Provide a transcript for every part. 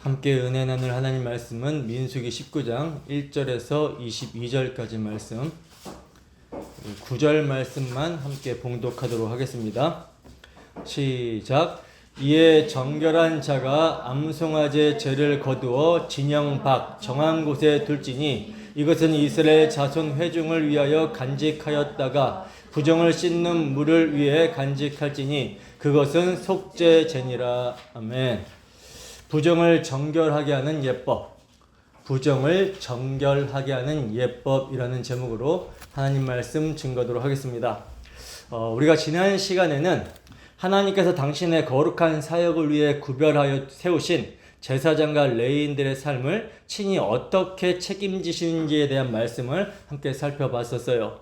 함께 은혜 나눌 하나님 말씀은 민수기 19장 1절에서 22절까지 말씀, 9절 말씀만 함께 봉독하도록 하겠습니다. 시작. 이에 정결한 자가 암송아지의 죄를 거두어 진영 밖 정한 곳에 둘지니 이것은 이스라엘 자손 회중을 위하여 간직하였다가 부정을 씻는 물을 위해 간직할지니 그것은 속죄제니라. 아멘. 부정을 정결하게 하는 예법, 부정을 정결하게 하는 예법이라는 제목으로 하나님 말씀 증거하도록 하겠습니다. 우리가 지난 시간에는 하나님께서 당신의 거룩한 사역을 위해 구별하여 세우신 제사장과 레위인들의 삶을 친히 어떻게 책임지시는지에 대한 말씀을 함께 살펴봤었어요.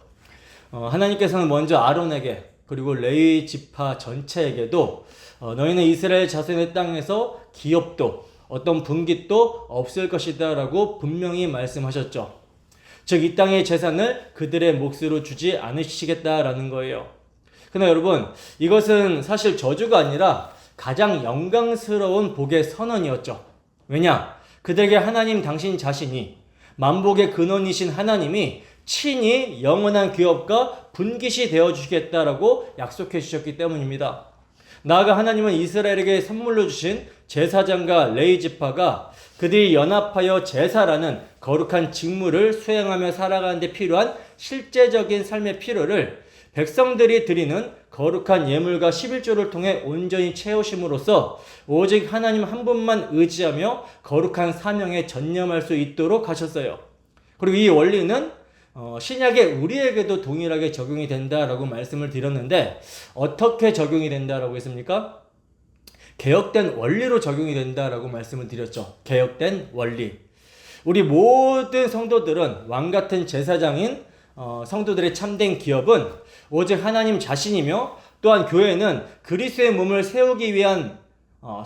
하나님께서는 먼저 아론에게 그리고 레위 지파 전체에게도 너희는 이스라엘 자손의 땅에서 기업도 어떤 분깃도 없을 것이다 라고 분명히 말씀하셨죠. 즉 이 땅의 재산을 그들의 몫으로 주지 않으시겠다라는 거예요. 그러나 여러분, 이것은 사실 저주가 아니라 가장 영광스러운 복의 선언이었죠. 왜냐? 그들에게 하나님 당신 자신이 만복의 근원이신 하나님이 친히 영원한 기업과 분깃이 되어주시겠다라고 약속해 주셨기 때문입니다. 나아가 하나님은 이스라엘에게 선물로 주신 제사장과 레위 지파가 그들이 연합하여 제사라는 거룩한 직무를 수행하며 살아가는 데 필요한 실제적인 삶의 필요를 백성들이 드리는 거룩한 예물과 11조를 통해 온전히 채우심으로써 오직 하나님 한 분만 의지하며 거룩한 사명에 전념할 수 있도록 하셨어요. 그리고 이 원리는 신약의 우리에게도 동일하게 적용이 된다라고 말씀을 드렸는데 어떻게 적용이 된다라고 했습니까? 개혁된 원리로 적용이 된다라고 말씀을 드렸죠. 개혁된 원리. 우리 모든 성도들은 왕같은 제사장인 성도들의 참된 기업은 오직 하나님 자신이며 또한 교회는 그리스도의 몸을 세우기 위한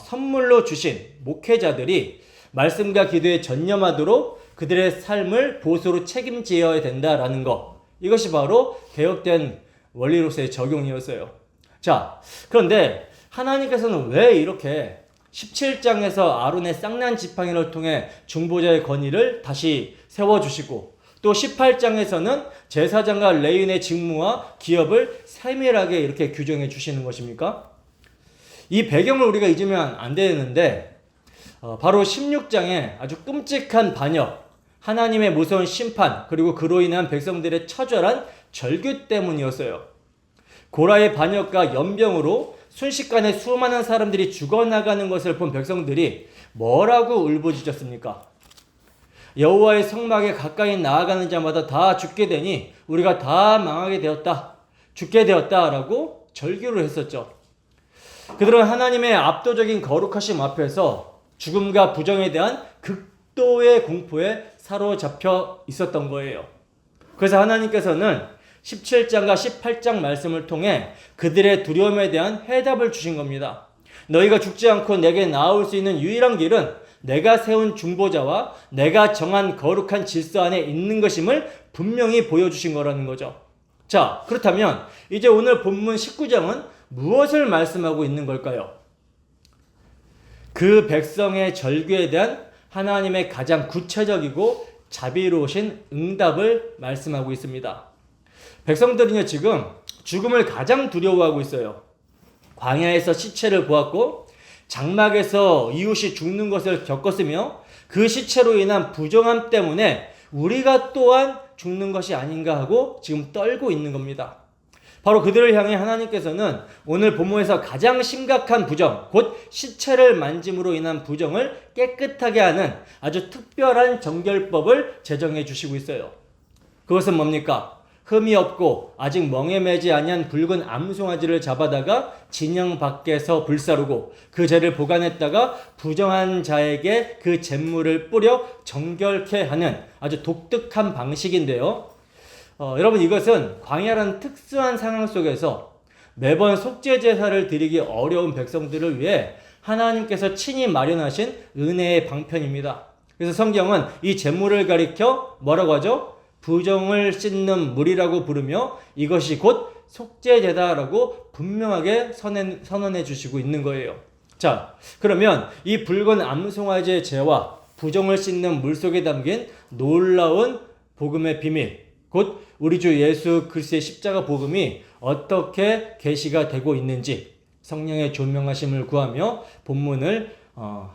선물로 주신 목회자들이 말씀과 기도에 전념하도록 그들의 삶을 보수로 책임져야 된다라는 것. 이것이 바로 개혁된 원리로서의 적용이었어요. 자, 그런데 하나님께서는 왜 이렇게 17장에서 아론의 쌍난 지팡이를 통해 중보자의 권위를 다시 세워주시고 또 18장에서는 제사장과 레위인의 직무와 기업을 세밀하게 이렇게 규정해 주시는 것입니까? 이 배경을 우리가 잊으면 안 되는데 바로 16장에 아주 끔찍한 반역, 하나님의 무서운 심판, 그리고 그로 인한 백성들의 처절한 절규 때문이었어요. 고라의 반역과 연병으로 순식간에 수많은 사람들이 죽어나가는 것을 본 백성들이 뭐라고 울부짖었습니까? 여호와의 성막에 가까이 나아가는 자마다 다 죽게 되니 우리가 다 망하게 되었다, 죽게 되었다라고 절규를 했었죠. 그들은 하나님의 압도적인 거룩하심 앞에서 죽음과 부정에 대한 극도의 공포에 사로잡혀 있었던 거예요. 그래서 하나님께서는 17장과 18장 말씀을 통해 그들의 두려움에 대한 해답을 주신 겁니다. 너희가 죽지 않고 내게 나올 수 있는 유일한 길은 내가 세운 중보자와 내가 정한 거룩한 질서 안에 있는 것임을 분명히 보여주신 거라는 거죠. 자, 그렇다면 이제 오늘 본문 19장은 무엇을 말씀하고 있는 걸까요? 그 백성의 절규에 대한 하나님의 가장 구체적이고 자비로우신 응답을 말씀하고 있습니다. 백성들은요, 지금 죽음을 가장 두려워하고 있어요. 광야에서 시체를 보았고 장막에서 이웃이 죽는 것을 겪었으며 그 시체로 인한 부정함 때문에 우리가 또한 죽는 것이 아닌가 하고 지금 떨고 있는 겁니다. 바로 그들을 향해 하나님께서는 오늘 본문에서 가장 심각한 부정, 곧 시체를 만짐으로 인한 부정을 깨끗하게 하는 아주 특별한 정결법을 제정해 주시고 있어요. 그것은 뭡니까? 흠이 없고 아직 멍에 매지 아니한 붉은 암송아지를 잡아다가 진영 밖에서 불사르고 그 죄를 보관했다가 부정한 자에게 그 잿물을 뿌려 정결케 하는 아주 독특한 방식인데요. 여러분, 이것은 광야라는 특수한 상황 속에서 매번 속죄 제사를 드리기 어려운 백성들을 위해 하나님께서 친히 마련하신 은혜의 방편입니다. 그래서 성경은 이 잿물을 가리켜 뭐라고 하죠? 부정을 씻는 물이라고 부르며 이것이 곧 속죄제다라고 분명하게 선언해 주시고 있는 거예요. 자, 그러면 이 붉은 암송아지의 죄와 부정을 씻는 물속에 담긴 놀라운 복음의 비밀, 곧 우리 주 예수 그리스도의 십자가 복음이 어떻게 계시가 되고 있는지 성령의 조명하심을 구하며 본문을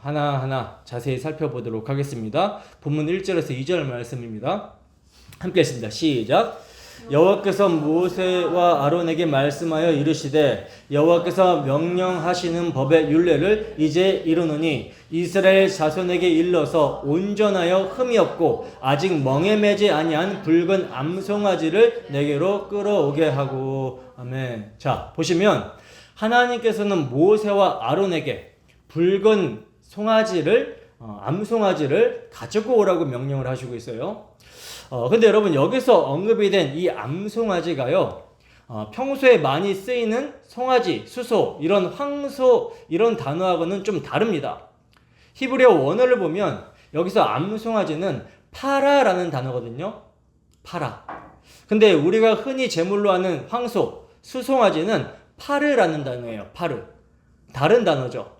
하나하나 자세히 살펴보도록 하겠습니다. 본문 1절에서 2절 말씀입니다. 함께 했습니다. 시작. 여호와께서 모세와 아론에게 말씀하여 이르시되 여호와께서 명령하시는 법의 율례를 이제 이루노니 이스라엘 자손에게 일러서 온전하여 흠이 없고 아직 멍에 매지 아니한 붉은 암송아지를 내게로 끌어오게 하고. 아멘. 자, 보시면 하나님께서는 모세와 아론에게 붉은 암송아지를 가지고 오라고 명령을 하시고 있어요. 근데 여러분, 여기서 언급이 된 이 암송아지가요, 평소에 많이 쓰이는 송아지, 수소, 이런 황소, 이런 단어하고는 좀 다릅니다. 히브리어 원어를 보면 여기서 암송아지는 파라라는 단어거든요. 파라. 근데 우리가 흔히 제물로 하는 황소, 수송아지는 파르라는 단어예요. 파르. 다른 단어죠.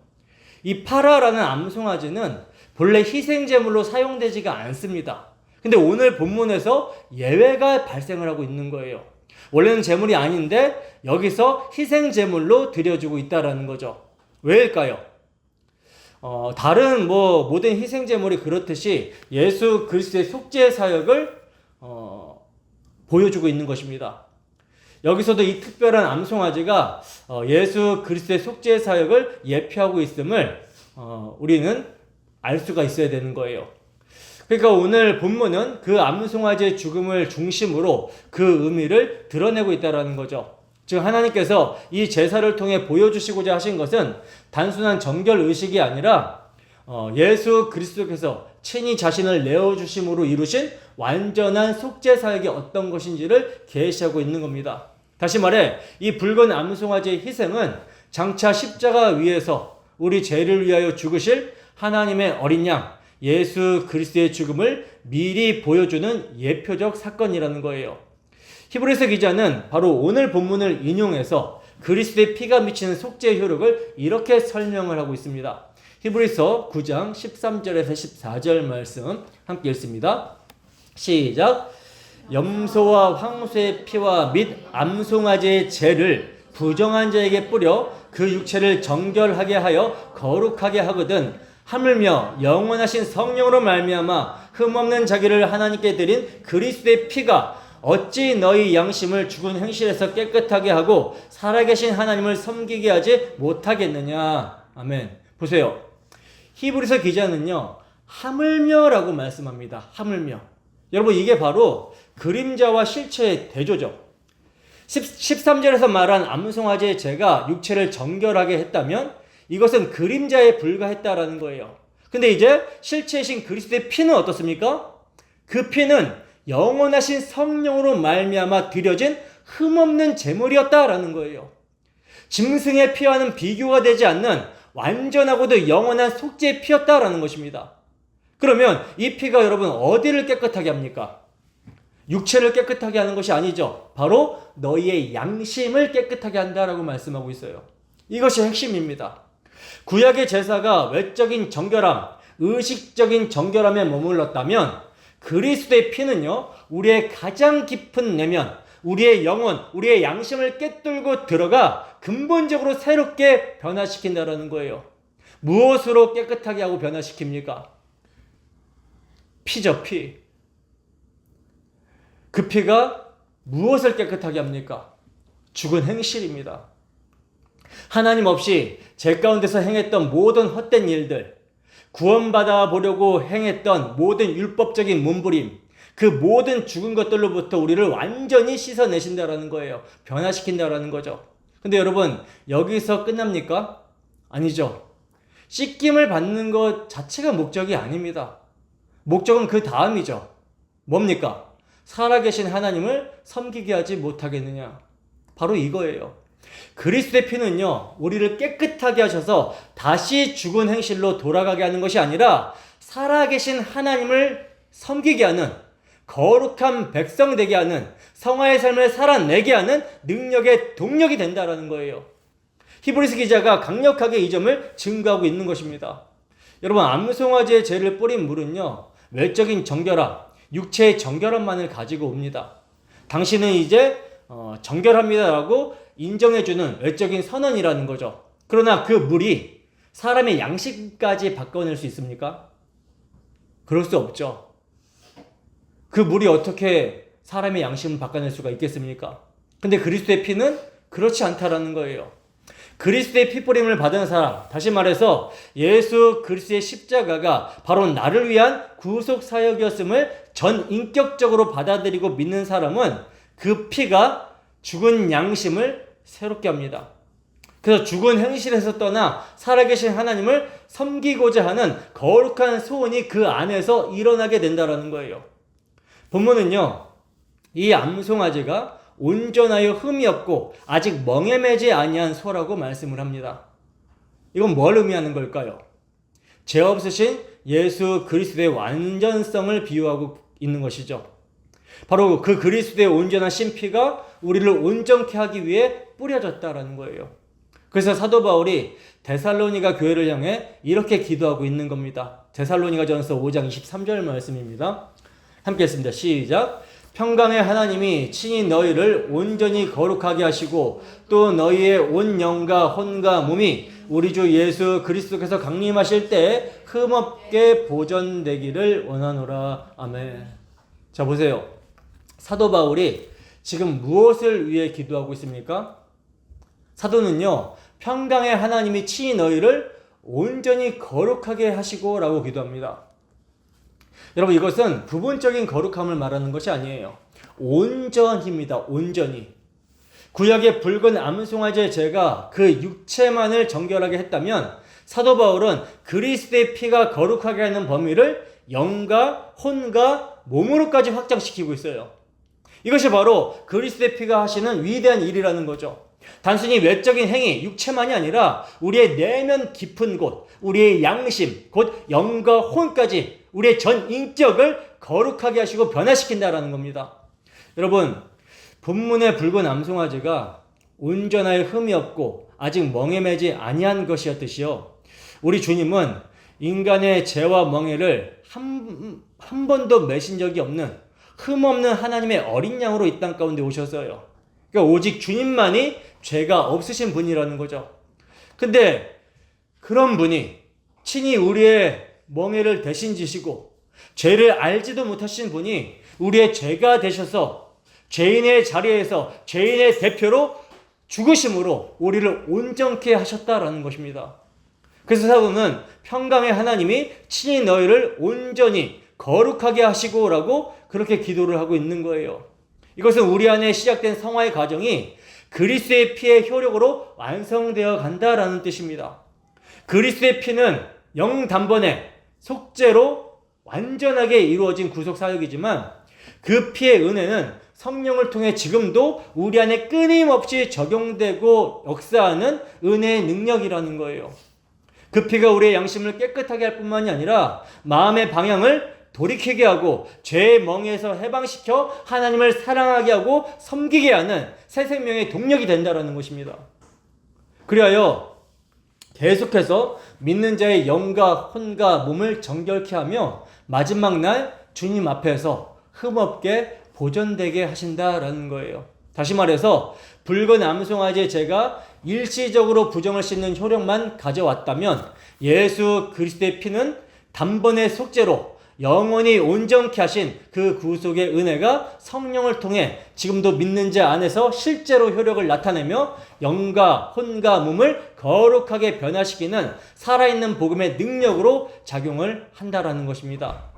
이 파라라는 암송아지는 본래 희생제물로 사용되지가 않습니다. 근데 오늘 본문에서 예외가 발생을 하고 있는 거예요. 원래는 제물이 아닌데 여기서 희생제물로 드려주고 있다라는 거죠. 왜일까요? 다른 모든 희생제물이 그렇듯이 예수 그리스도의 속죄 사역을 보여주고 있는 것입니다. 여기서도 이 특별한 암송아지가 예수 그리스도의 속죄 사역을 예표하고 있음을 우리는 알 수가 있어야 되는 거예요. 그러니까 오늘 본문은 그 암송아지의 죽음을 중심으로 그 의미를 드러내고 있다는 거죠. 즉 하나님께서 이 제사를 통해 보여주시고자 하신 것은 단순한 정결 의식이 아니라 예수 그리스도께서 친히 자신을 내어주심으로 이루신 완전한 속죄 사역이 어떤 것인지를 계시하고 있는 겁니다. 다시 말해 이 붉은 암송아지의 희생은 장차 십자가 위에서 우리 죄를 위하여 죽으실 하나님의 어린 양 예수 그리스도의 죽음을 미리 보여주는 예표적 사건이라는 거예요. 히브리서 기자는 바로 오늘 본문을 인용해서 그리스도의 피가 미치는 속죄의 효력을 이렇게 설명을 하고 있습니다. 히브리서 9장 13절에서 14절 말씀 함께 읽습니다. 시작. 염소와 황소의 피와 및 암송아지의 죄를 부정한 자에게 뿌려 그 육체를 정결하게 하여 거룩하게 하거든 하물며 영원하신 성령으로 말미암아 흠없는 자기를 하나님께 드린 그리스도의 피가 어찌 너희 양심을 죽은 행실에서 깨끗하게 하고 살아계신 하나님을 섬기게 하지 못하겠느냐. 아멘. 보세요. 히브리서 기자는요, 하물며라고 말씀합니다. 하물며. 여러분, 이게 바로 그림자와 실체의 대조죠. 13절에서 말한 암송아지의 죄가 육체를 정결하게 했다면 이것은 그림자에 불과했다라는 거예요. 근데 이제 실체이신 그리스도의 피는 어떻습니까? 그 피는 영원하신 성령으로 말미암아 드려진 흠없는 제물이었다라는 거예요. 짐승의 피와는 비교가 되지 않는 완전하고도 영원한 속죄의 피였다라는 것입니다. 그러면 이 피가 여러분 어디를 깨끗하게 합니까? 육체를 깨끗하게 하는 것이 아니죠. 바로 너희의 양심을 깨끗하게 한다라고 말씀하고 있어요. 이것이 핵심입니다. 구약의 제사가 외적인 정결함, 의식적인 정결함에 머물렀다면 그리스도의 피는요, 우리의 가장 깊은 내면, 우리의 영혼, 우리의 양심을 꿰뚫고 들어가 근본적으로 새롭게 변화시킨다는 거예요. 무엇으로 깨끗하게 하고 변화시킵니까? 피죠, 피. 그 피가 무엇을 깨끗하게 합니까? 죽은 행실입니다. 하나님 없이 죄 가운데서 행했던 모든 헛된 일들, 구원받아 보려고 행했던 모든 율법적인 몸부림, 그 모든 죽은 것들로부터 우리를 완전히 씻어내신다라는 거예요. 변화시킨다라는 거죠. 근데 여러분, 여기서 끝납니까? 아니죠. 씻김을 받는 것 자체가 목적이 아닙니다. 목적은 그 다음이죠. 뭡니까? 살아계신 하나님을 섬기게 하지 못하겠느냐. 바로 이거예요. 그리스도의 피는요, 우리를 깨끗하게 하셔서 다시 죽은 행실로 돌아가게 하는 것이 아니라 살아계신 하나님을 섬기게 하는, 거룩한 백성 되게 하는, 성화의 삶을 살아내게 하는 능력의 동력이 된다라는 거예요. 히브리서 기자가 강력하게 이 점을 증거하고 있는 것입니다. 여러분, 암송아지의 죄를 뿌린 물은요, 외적인 정결함, 육체의 정결함만을 가지고 옵니다. 당신은 이제 정결합니다라고 인정해주는 외적인 선언이라는 거죠. 그러나 그 물이 사람의 양심까지 바꿔낼 수 있습니까? 그럴 수 없죠. 그 물이 어떻게 사람의 양심을 바꿔낼 수가 있겠습니까? 근데 그리스도의 피는 그렇지 않다라는 거예요. 그리스도의 피뿌림을 받은 사람, 다시 말해서 예수 그리스도의 십자가가 바로 나를 위한 구속 사역이었음을 전 인격적으로 받아들이고 믿는 사람은 그 피가 죽은 양심을 새롭게 합니다. 그래서 죽은 행실에서 떠나 살아계신 하나님을 섬기고자 하는 거룩한 소원이 그 안에서 일어나게 된다는 거예요. 본문은요, 이 암송아지가 온전하여 흠이 없고 아직 멍에 매지 아니한 소라고 말씀을 합니다. 이건 뭘 의미하는 걸까요? 죄 없으신 예수 그리스도의 완전성을 비유하고 있는 것이죠. 바로 그 그리스도의 온전한 신피가 우리를 온전케 하기 위해 뿌려졌다라는 거예요. 그래서 사도 바울이 데살로니가 교회를 향해 이렇게 기도하고 있는 겁니다. 데살로니가전서 5장 23절 말씀입니다. 함께 했습니다. 시작. 평강의 하나님이 친히 너희를 온전히 거룩하게 하시고 또 너희의 온 영과 혼과 몸이 우리 주 예수 그리스도께서 강림하실 때 흠없게 보존되기를 원하노라. 아멘. 자, 보세요. 사도 바울이 지금 무엇을 위해 기도하고 있습니까? 사도는요, 평강의 하나님이 친히 너희를 온전히 거룩하게 하시고 라고 기도합니다. 여러분, 이것은 부분적인 거룩함을 말하는 것이 아니에요. 온전입니다. 온전히. 구약의 붉은 암송아지의 죄가 그 육체만을 정결하게 했다면 사도 바울은 그리스도의 피가 거룩하게 하는 범위를 영과 혼과 몸으로까지 확장시키고 있어요. 이것이 바로 그리스도의 피가 하시는 위대한 일이라는 거죠. 단순히 외적인 행위, 육체만이 아니라 우리의 내면 깊은 곳, 우리의 양심, 곧 영과 혼까지 우리의 전 인격을 거룩하게 하시고 변화시킨다라는 겁니다. 여러분, 본문의 붉은 암송아지가 온전하여 흠이 없고 아직 멍에 매지 아니한 것이었듯이요, 우리 주님은 인간의 죄와 멍에를 한 번도 매신 적이 없는 흠없는 하나님의 어린 양으로 이 땅 가운데 오셨어요. 그러니까 오직 주님만이 죄가 없으신 분이라는 거죠. 근데 그런 분이 친히 우리의 멍에를 대신 지시고 죄를 알지도 못하신 분이 우리의 죄가 되셔서 죄인의 자리에서 죄인의 대표로 죽으심으로 우리를 온전케 하셨다라는 것입니다. 그래서 사도는 평강의 하나님이 친히 너희를 온전히 거룩하게 하시고라고 그렇게 기도를 하고 있는 거예요. 이것은 우리 안에 시작된 성화의 과정이 그리스도의 피의 효력으로 완성되어 간다라는 뜻입니다. 그리스도의 피는 영단번에 속죄로 완전하게 이루어진 구속 사역이지만 그 피의 은혜는 성령을 통해 지금도 우리 안에 끊임없이 적용되고 역사하는 은혜의 능력이라는 거예요. 그 피가 우리의 양심을 깨끗하게 할 뿐만이 아니라 마음의 방향을 돌이키게 하고 죄의 멍에서 해방시켜 하나님을 사랑하게 하고 섬기게 하는 새 생명의 동력이 된다는 것입니다. 그리하여 계속해서 믿는 자의 영과 혼과 몸을 정결케 하며 마지막 날 주님 앞에서 흠없게 보존되게 하신다라는 거예요. 다시 말해서 붉은 암송아지의 죄가 일시적으로 부정을 씻는 효력만 가져왔다면 예수 그리스도의 피는 단번에 속죄로 영원히 온전케 하신 그 구속의 은혜가 성령을 통해 지금도 믿는 자 안에서 실제로 효력을 나타내며 영과 혼과 몸을 거룩하게 변화시키는 살아있는 복음의 능력으로 작용을 한다라는 것입니다.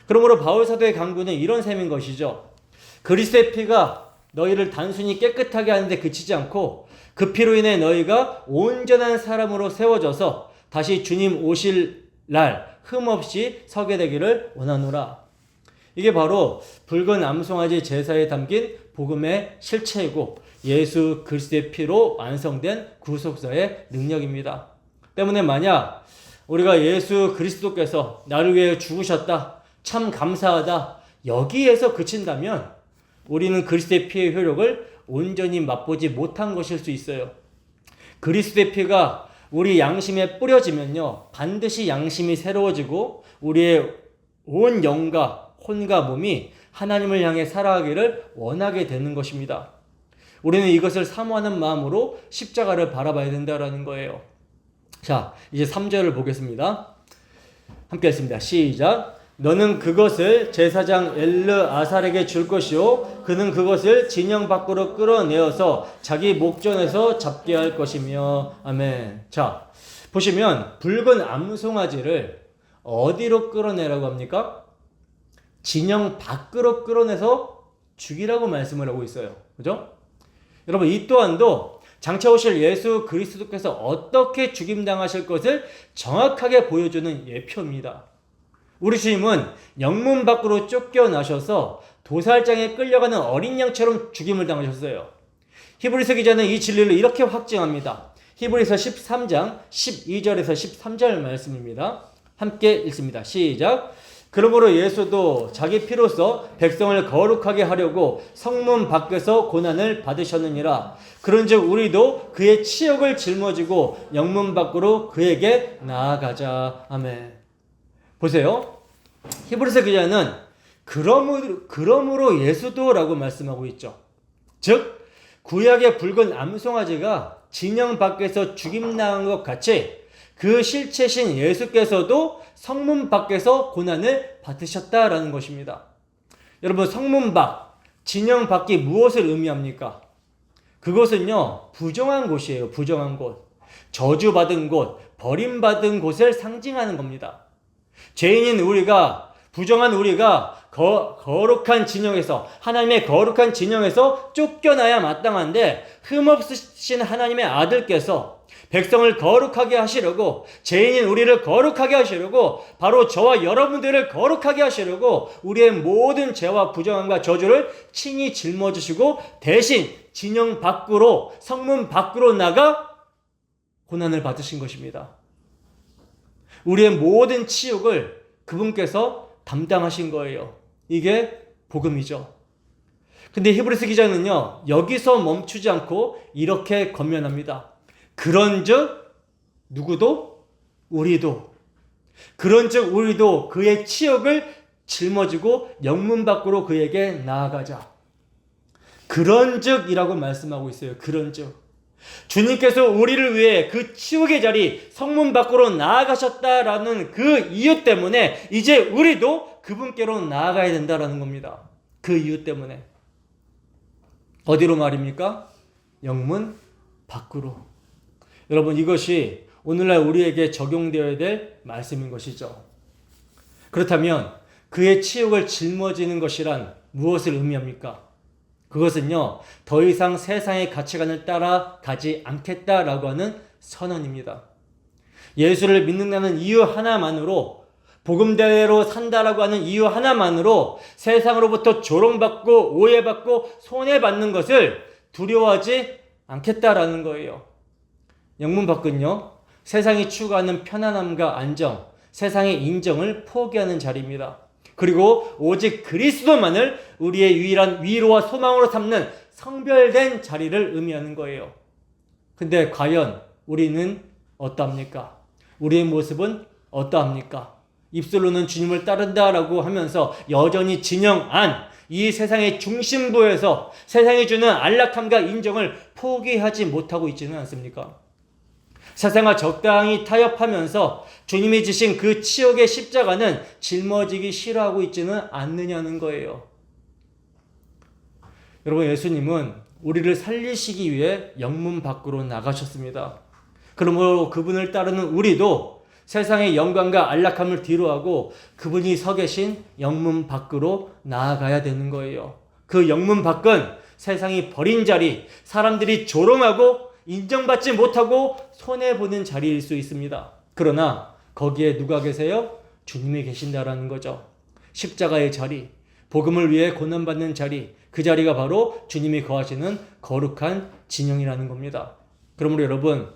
그러므로 바울 사도의 강구는 이런 셈인 것이죠. 그리스도의 피가 너희를 단순히 깨끗하게 하는데 그치지 않고 그 피로 인해 너희가 온전한 사람으로 세워져서 다시 주님 오실 날 흠없이 서게 되기를 원하노라. 이게 바로 붉은 암송아지 제사에 담긴 복음의 실체이고 예수 그리스도의 피로 완성된 구속사의 능력입니다. 때문에 만약 우리가 예수 그리스도께서 나를 위해 죽으셨다, 참 감사하다, 여기에서 그친다면 우리는 그리스도의 피의 효력을 온전히 맛보지 못한 것일 수 있어요. 그리스도의 피가 우리 양심에 뿌려지면요, 반드시 양심이 새로워지고 우리의 온 영과 혼과 몸이 하나님을 향해 살아가기를 원하게 되는 것입니다. 우리는 이것을 사모하는 마음으로 십자가를 바라봐야 된다는 거예요. 자, 이제 3절을 보겠습니다. 함께 읽습니다. 시작. 너는 그것을 제사장 엘르아살에게 줄 것이요 그는 그것을 진영 밖으로 끌어내어서 자기 목전에서 잡게 할 것이며. 아멘. 자, 보시면 붉은 암송아지를 어디로 끌어내라고 합니까? 진영 밖으로 끌어내서 죽이라고 말씀을 하고 있어요. 그죠? 여러분, 이 또한도 장차 오실 예수 그리스도께서 어떻게 죽임당하실 것을 정확하게 보여주는 예표입니다. 우리 주님은 영문 밖으로 쫓겨나셔서 도살장에 끌려가는 어린 양처럼 죽임을 당하셨어요. 히브리서 기자는 이 진리를 이렇게 확증합니다. 히브리서 13장 12절에서 13절 말씀입니다. 함께 읽습니다. 시작. 그러므로 예수도 자기 피로써 백성을 거룩하게 하려고 성문 밖에서 고난을 받으셨느니라. 그런즉 우리도 그의 치욕을 짊어지고 영문 밖으로 그에게 나아가자. 아멘. 보세요. 히브리서 기자는 그러므로 예수도라고 말씀하고 있죠. 즉 구약의 붉은 암송아지가 진영 밖에서 죽임당한 것 같이 그 실체신 예수께서도 성문 밖에서 고난을 받으셨다라는 것입니다. 여러분, 성문 밖, 진영 밖이 무엇을 의미합니까? 그것은요, 부정한 곳이에요. 부정한 곳. 저주받은 곳, 버림받은 곳을 상징하는 겁니다. 죄인인 우리가, 부정한 우리가 거룩한 진영에서, 하나님의 거룩한 진영에서 쫓겨나야 마땅한데 흠없으신 하나님의 아들께서 백성을 거룩하게 하시려고, 죄인인 우리를 거룩하게 하시려고, 바로 저와 여러분들을 거룩하게 하시려고 우리의 모든 죄와 부정함과 저주를 친히 짊어지시고 대신 진영 밖으로, 성문 밖으로 나가 고난을 받으신 것입니다. 우리의 모든 치욕을 그분께서 담당하신 거예요. 이게 복음이죠. 근데 히브리서 기자는요, 여기서 멈추지 않고 이렇게 권면합니다. 그런즉 누구도? 우리도. 그런즉 우리도 그의 치욕을 짊어지고 영문 밖으로 그에게 나아가자. 그런즉이라고 말씀하고 있어요. 그런즉. 주님께서 우리를 위해 그 치욕의 자리, 성문 밖으로 나아가셨다라는 그 이유 때문에 이제 우리도 그분께로 나아가야 된다라는 겁니다. 그 이유 때문에. 어디로 말입니까? 영문 밖으로. 여러분, 이것이 오늘날 우리에게 적용되어야 될 말씀인 것이죠. 그렇다면 그의 치욕을 짊어지는 것이란 무엇을 의미합니까? 그것은요, 더 이상 세상의 가치관을 따라가지 않겠다라고 하는 선언입니다. 예수를 믿는다는 이유 하나만으로, 복음대로 산다라고 하는 이유 하나만으로 세상으로부터 조롱받고 오해받고 손해받는 것을 두려워하지 않겠다라는 거예요. 영문 밖은요, 세상이 추구하는 편안함과 안정, 세상의 인정을 포기하는 자리입니다. 그리고 오직 그리스도만을 우리의 유일한 위로와 소망으로 삼는 성별된 자리를 의미하는 거예요. 근데 과연 우리는 어떠합니까? 우리의 모습은 어떠합니까? 입술로는 주님을 따른다라고 하면서 여전히 진영 안, 이 세상의 중심부에서 세상이 주는 안락함과 인정을 포기하지 못하고 있지는 않습니까? 세상과 적당히 타협하면서 주님이 지신 그 치욕의 십자가는 짊어지기 싫어하고 있지는 않느냐는 거예요. 여러분, 예수님은 우리를 살리시기 위해 영문 밖으로 나가셨습니다. 그러므로 그분을 따르는 우리도 세상의 영광과 안락함을 뒤로하고 그분이 서 계신 영문 밖으로 나아가야 되는 거예요. 그 영문 밖은 세상이 버린 자리, 사람들이 조롱하고 인정받지 못하고 손해보는 자리일 수 있습니다. 그러나 거기에 누가 계세요? 주님이 계신다라는 거죠. 십자가의 자리, 복음을 위해 고난받는 자리, 그 자리가 바로 주님이 거하시는 거룩한 진영이라는 겁니다. 그러므로 여러분,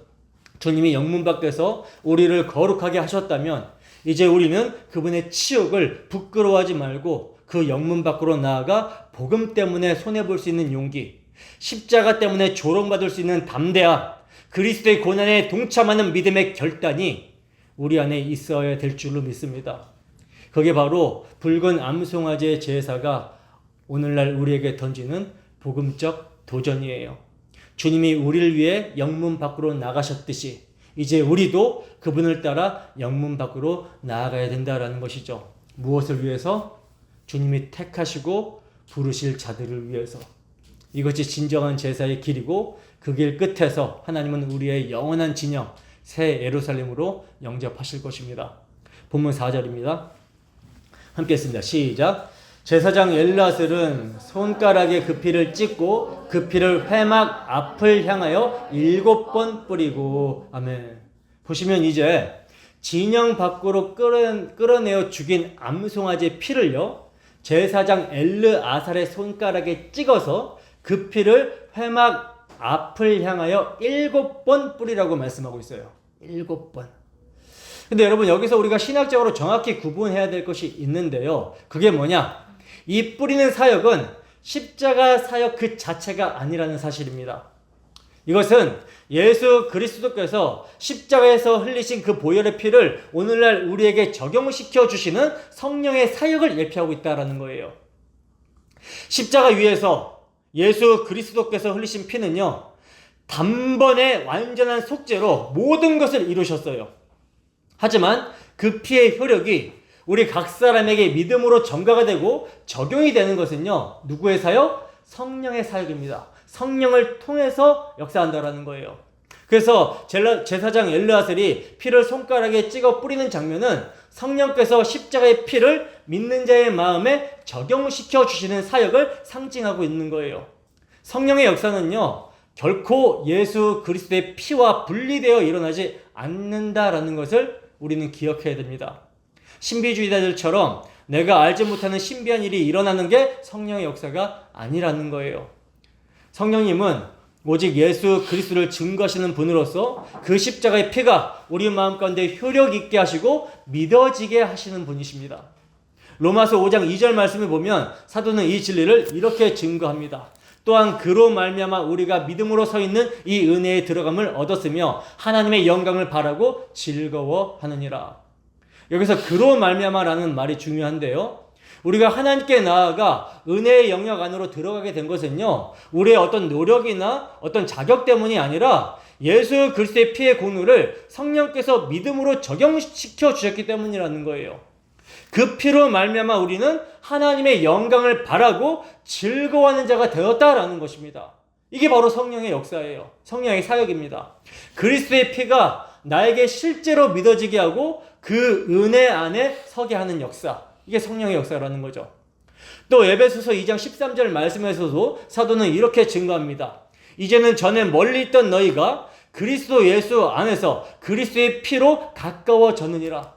주님이 영문 밖에서 우리를 거룩하게 하셨다면 이제 우리는 그분의 치욕을 부끄러워하지 말고 그 영문 밖으로 나아가 복음 때문에 손해볼 수 있는 용기, 십자가 때문에 조롱받을 수 있는 담대함, 그리스도의 고난에 동참하는 믿음의 결단이 우리 안에 있어야 될 줄로 믿습니다. 그게 바로 붉은 암송아지의 제사가 오늘날 우리에게 던지는 복음적 도전이에요. 주님이 우리를 위해 영문 밖으로 나가셨듯이 이제 우리도 그분을 따라 영문 밖으로 나아가야 된다라는 것이죠. 무엇을 위해서? 주님이 택하시고 부르실 자들을 위해서. 이것이 진정한 제사의 길이고 그 길 끝에서 하나님은 우리의 영원한 진영 새 예루살렘으로 영접하실 것입니다. 본문 4절입니다. 함께 했습니다. 시작. 제사장 엘르아슬은 손가락에 그 피를 찍고 그 피를 회막 앞을 향하여 7번 뿌리고. 아멘. 보시면 이제 진영 밖으로 끌어내어 죽인 암송아지의 피를요, 제사장 엘르아살의 손가락에 찍어서 그 피를 회막 앞을 향하여 7번 뿌리라고 말씀하고 있어요. 7번. 근데 여러분, 여기서 우리가 신학적으로 정확히 구분해야 될 것이 있는데요. 그게 뭐냐? 이 뿌리는 사역은 십자가 사역 그 자체가 아니라는 사실입니다. 이것은 예수 그리스도께서 십자가에서 흘리신 그 보혈의 피를 오늘날 우리에게 적용시켜 주시는 성령의 사역을 예표하고 있다는 거예요. 십자가 위에서 예수 그리스도께서 흘리신 피는요, 단번에 완전한 속죄로 모든 것을 이루셨어요. 하지만 그 피의 효력이 우리 각 사람에게 믿음으로 전가가 되고 적용이 되는 것은요, 누구의 사역? 성령의 사역입니다. 성령을 통해서 역사한다라는 거예요. 그래서 제사장 엘르아슬이 피를 손가락에 찍어 뿌리는 장면은 성령께서 십자가의 피를 믿는 자의 마음에 적용시켜 주시는 사역을 상징하고 있는 거예요. 성령의 역사는요, 결코 예수 그리스도의 피와 분리되어 일어나지 않는다라는 것을 우리는 기억해야 됩니다. 신비주의자들처럼 내가 알지 못하는 신비한 일이 일어나는 게 성령의 역사가 아니라는 거예요. 성령님은 오직 예수 그리스도를 증거하시는 분으로서 그 십자가의 피가 우리 마음 가운데 효력 있게 하시고 믿어지게 하시는 분이십니다. 로마서 5장 2절 말씀을 보면 사도는 이 진리를 이렇게 증거합니다. 또한 그로 말미암아 우리가 믿음으로 서 있는 이 은혜에 들어감을 얻었으며 하나님의 영광을 바라고 즐거워하느니라. 여기서 그로 말미암아라는 말이 중요한데요. 우리가 하나님께 나아가 은혜의 영역 안으로 들어가게 된 것은요, 우리의 어떤 노력이나 어떤 자격 때문이 아니라 예수 그리스도의 피의 공로를 성령께서 믿음으로 적용시켜 주셨기 때문이라는 거예요. 그 피로 말미암아 우리는 하나님의 영광을 바라고 즐거워하는 자가 되었다라는 것입니다. 이게 바로 성령의 역사예요. 성령의 사역입니다. 그리스도의 피가 나에게 실제로 믿어지게 하고 그 은혜 안에 서게 하는 역사, 이게 성령의 역사라는 거죠. 또 에베소서 2장 13절 말씀에서도 사도는 이렇게 증거합니다. 이제는 전에 멀리 있던 너희가 그리스도 예수 안에서 그리스도의 피로 가까워졌느니라.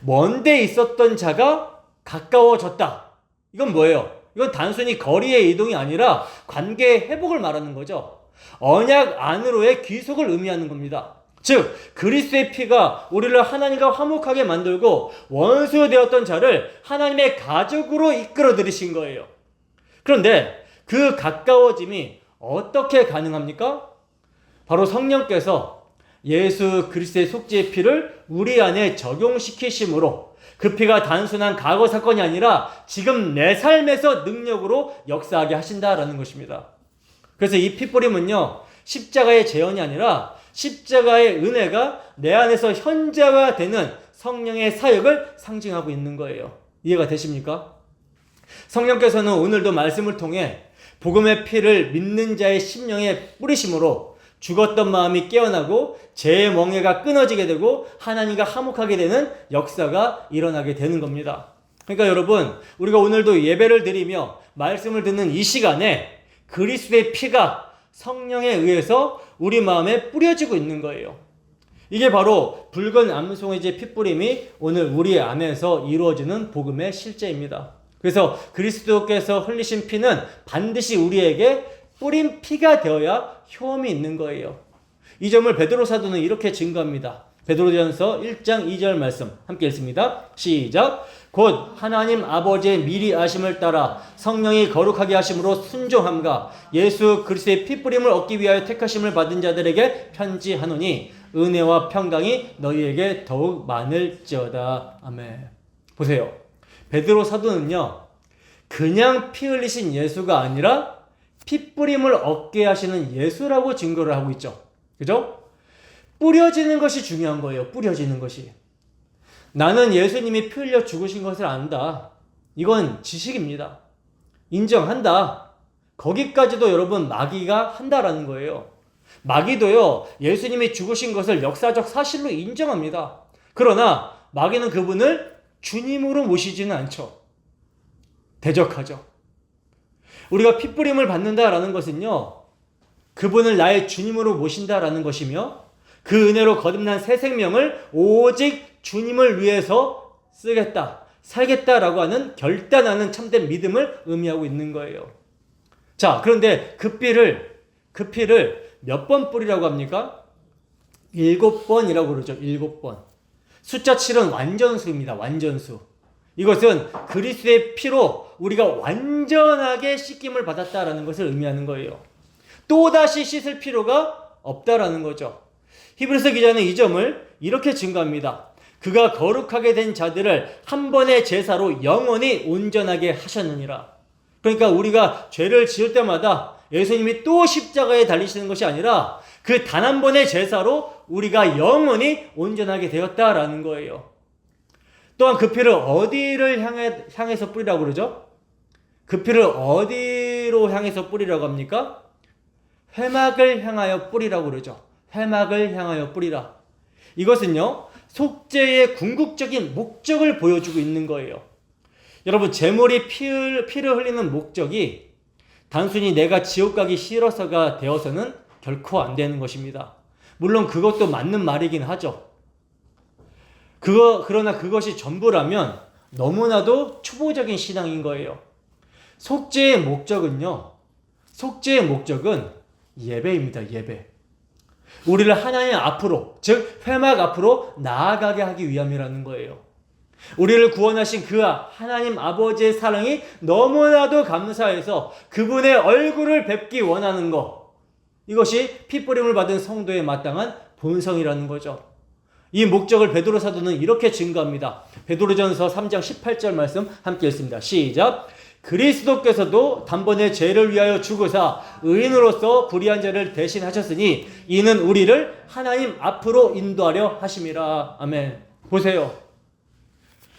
먼데 있었던 자가 가까워졌다. 이건 뭐예요? 이건 단순히 거리의 이동이 아니라 관계의 회복을 말하는 거죠. 언약 안으로의 귀속을 의미하는 겁니다. 즉 그리스도의 피가 우리를 하나님과 화목하게 만들고 원수되었던 자를 하나님의 가족으로 이끌어 들이신 거예요. 그런데 그 가까워짐이 어떻게 가능합니까? 바로 성령께서 예수 그리스도의 속죄의 피를 우리 안에 적용시키심으로 그 피가 단순한 과거 사건이 아니라 지금 내 삶에서 능력으로 역사하게 하신다라는 것입니다. 그래서 이 피뿌림은요, 십자가의 재현이 아니라 십자가의 은혜가 내 안에서 현재화되는 성령의 사역을 상징하고 있는 거예요. 이해가 되십니까? 성령께서는 오늘도 말씀을 통해 복음의 피를 믿는 자의 심령에 뿌리심으로 죽었던 마음이 깨어나고 죄의 멍에가 끊어지게 되고 하나님과 화목하게 되는 역사가 일어나게 되는 겁니다. 그러니까 여러분, 우리가 오늘도 예배를 드리며 말씀을 듣는 이 시간에 그리스도의 피가 성령에 의해서 우리 마음에 뿌려지고 있는 거예요. 이게 바로 붉은 암송아지의 핏뿌림이 오늘 우리 안에서 이루어지는 복음의 실제입니다. 그래서 그리스도께서 흘리신 피는 반드시 우리에게 뿌린 피가 되어야 효험이 있는 거예요. 이 점을 베드로 사도는 이렇게 증거합니다. 베드로전서 1장 2절 말씀 함께 읽습니다. 시작. 곧 하나님 아버지의 미리 아심을 따라 성령이 거룩하게 하심으로 순종함과 예수 그리스도의 피뿌림을 얻기 위하여 택하심을 받은 자들에게 편지하노니 은혜와 평강이 너희에게 더욱 많을지어다. 아멘. 보세요. 베드로 사도는요, 그냥 피 흘리신 예수가 아니라 피뿌림을 얻게 하시는 예수라고 증거를 하고 있죠. 그죠? 뿌려지는 것이 중요한 거예요. 뿌려지는 것이. 나는 예수님이 피 흘려 죽으신 것을 안다. 이건 지식입니다. 인정한다. 거기까지도 여러분 마귀가 한다라는 거예요. 마귀도요, 예수님이 죽으신 것을 역사적 사실로 인정합니다. 그러나 마귀는 그분을 주님으로 모시지는 않죠. 대적하죠. 우리가 핏부림을 받는다라는 것은요, 그분을 나의 주님으로 모신다라는 것이며 그 은혜로 거듭난 새 생명을 오직 주님을 위해서 쓰겠다, 살겠다라고 하는 결단하는 참된 믿음을 의미하고 있는 거예요. 자, 그런데 그 피를 몇 번 뿌리라고 합니까? 7번이라고 그러죠. 7번. 숫자 7은 완전수입니다. 완전수. 이것은 그리스도의 피로 우리가 완전하게 씻김을 받았다라는 것을 의미하는 거예요. 또다시 씻을 필요가 없다라는 거죠. 히브리서 기자는 이 점을 이렇게 증거합니다. 그가 거룩하게 된 자들을 한 번의 제사로 영원히 온전하게 하셨느니라. 그러니까 우리가 죄를 지을 때마다 예수님이 또 십자가에 달리시는 것이 아니라 그 단 한 번의 제사로 우리가 영원히 온전하게 되었다라는 거예요. 또한 그 피를 어디를 향해서 뿌리라고 그러죠? 그 피를 어디로 향해서 뿌리라고 합니까? 회막을 향하여 뿌리라고 그러죠. 회막을 향하여 뿌리라. 이것은요, 속죄의 궁극적인 목적을 보여주고 있는 거예요. 여러분, 제물이 피를 흘리는 목적이 단순히 내가 지옥 가기 싫어서가 되어서는 결코 안 되는 것입니다. 물론 그것도 맞는 말이긴 하죠. 그러나 그것이 전부라면 너무나도 초보적인 신앙인 거예요. 속죄의 목적은 예배입니다. 예배. 우리를 하나님 앞으로, 즉 회막 앞으로 나아가게 하기 위함이라는 거예요. 우리를 구원하신 그 하나님 아버지의 사랑이 너무나도 감사해서 그분의 얼굴을 뵙기 원하는 것, 이것이 핏부림을 받은 성도의 마땅한 본성이라는 거죠. 이 목적을 베드로 사도는 이렇게 증거합니다. 베드로전서 3장 18절 말씀 함께 읽습니다. 시작. 그리스도께서도 단번에 죄를 위하여 죽으사 의인으로서 불의한 자를 대신하셨으니 이는 우리를 하나님 앞으로 인도하려 하심이라. 아멘. 보세요.